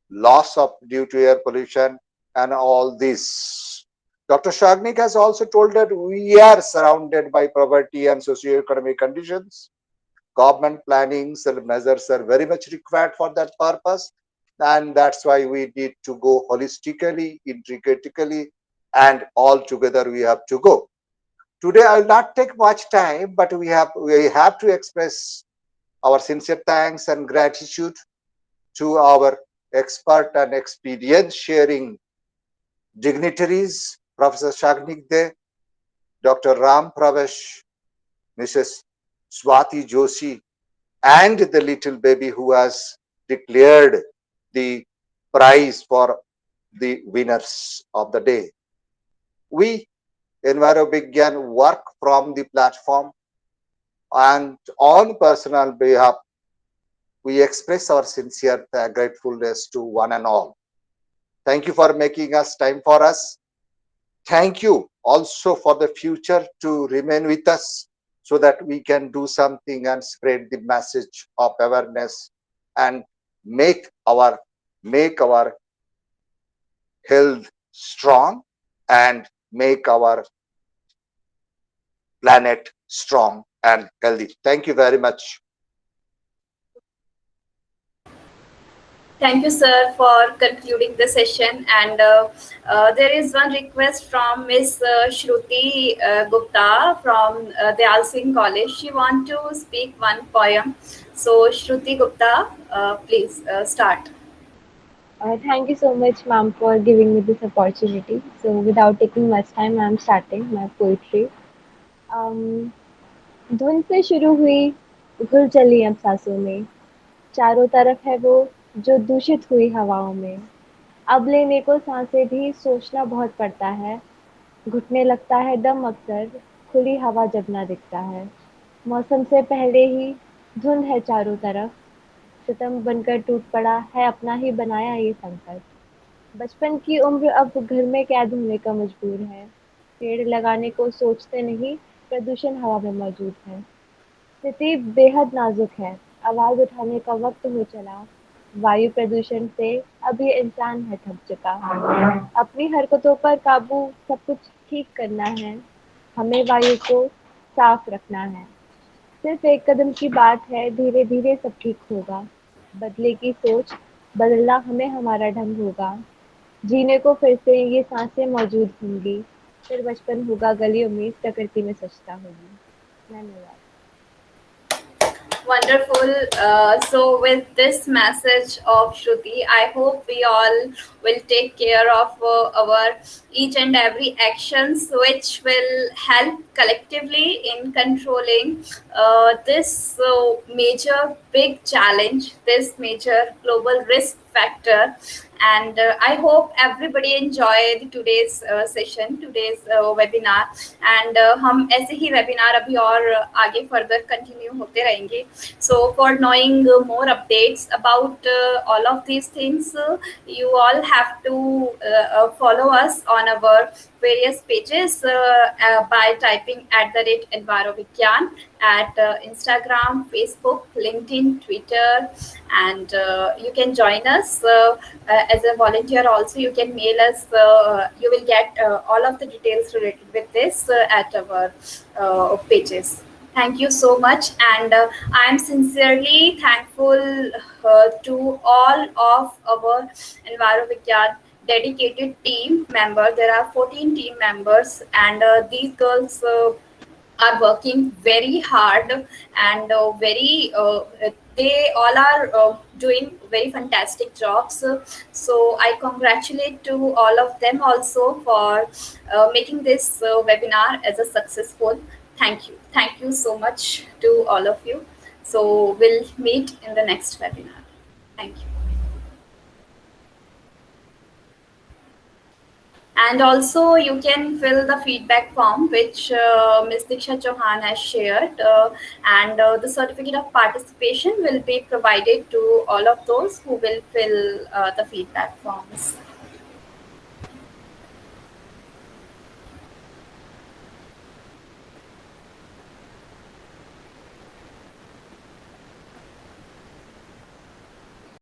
loss of due to air pollution, and all this. Dr. Shagnik has also told that we are surrounded by poverty and socio-economic conditions. Government plannings and measures are very much required for that purpose, and that's why we need to go holistically, intricately, and all together we have to go. Today I will not take much time, but we have to express our sincere thanks and gratitude to our expert and experience sharing dignitaries, Professor Shagnik De, Dr. Ram Pravesh, Mrs. Swati Joshi, and the little baby who has declared the prize for the winners of the day. We, EnviroVigyan, work from the platform, and on personal behalf, we express our sincere gratefulness to one and all. Thank you for making us time for us. Thank you also for the future to remain with us, so that we can do something and spread the message of awareness and make our health strong and make our planet strong and healthy. Thank you very much. Thank you, sir, for concluding the session. And there is one request from Miss Shruti Gupta from Dayal Singh College. She wants to speak one poem. So, Shruti Gupta, please start. Thank you so much, ma'am, for giving me this opportunity. So, without taking much time, I'm starting my poetry. Um, धुन से शुरू हुई, घुल चली अब सांसों में, चारों तरफ है वो जो दूषित हुई हवाओं में। अब लेने को सांसें भी सोचना बहुत पड़ता है, घुटने लगता है दम अक्सर, खुली हवा जब ना दिखता है। मौसम से पहले ही धुंध है चारों तरफ, सितम बनकर टूट पड़ा है अपना ही बनाया ये संकट। बचपन की उम्र अब घर में कैद होने का मजबूर है, पेड़ लगाने को सोचते नहीं, प्रदूषण हवा में मौजूद है। स्थिति बेहद नाजुक है, आवाज उठाने का वक्त हो चला, वायु प्रदूषण से अब ये इंसान है थक चुका। अपनी हरकतों पर काबू सब कुछ ठीक करना है, हमें वायु को साफ रखना है। सिर्फ एक कदम की बात है, धीरे धीरे सब ठीक होगा। बदले की सोच, बदलना हमें हमारा ढंग होगा। जीने को फिर से ये सांसें मौजूद होंगी, फिर बचपन होगा गलियों में, प्रकृति में स्वच्छता होगी। धन्यवाद। Wonderful. So, with this message of Shruti, I hope we all will take care of our each and every actions, which will help collectively in controlling this major big challenge, this major global risk factor. And I hope everybody enjoyed today's session, today's webinar. And हम ऐसे ही webinar अभी और आगे further continue होते रहेंगे. So for knowing more updates about all of these things, you all have to follow us on our various pages by typing @EnviroVigyan at Instagram, Facebook, LinkedIn, Twitter, and you can join us as a volunteer also. You can mail us. You will get all of the details related with this at our pages. Thank you so much, and I am sincerely thankful to all of our EnviroVigyan dedicated team member. There are 14 team members, and these girls are working very hard and they all are doing very fantastic jobs. So I congratulate to all of them also for making this webinar as a successful. Thank you so much to all of you. So we'll meet in the next webinar. Thank you. And also you can fill the feedback form which Ms. Diksha Chauhan has shared, and the certificate of participation will be provided to all of those who will fill the feedback forms.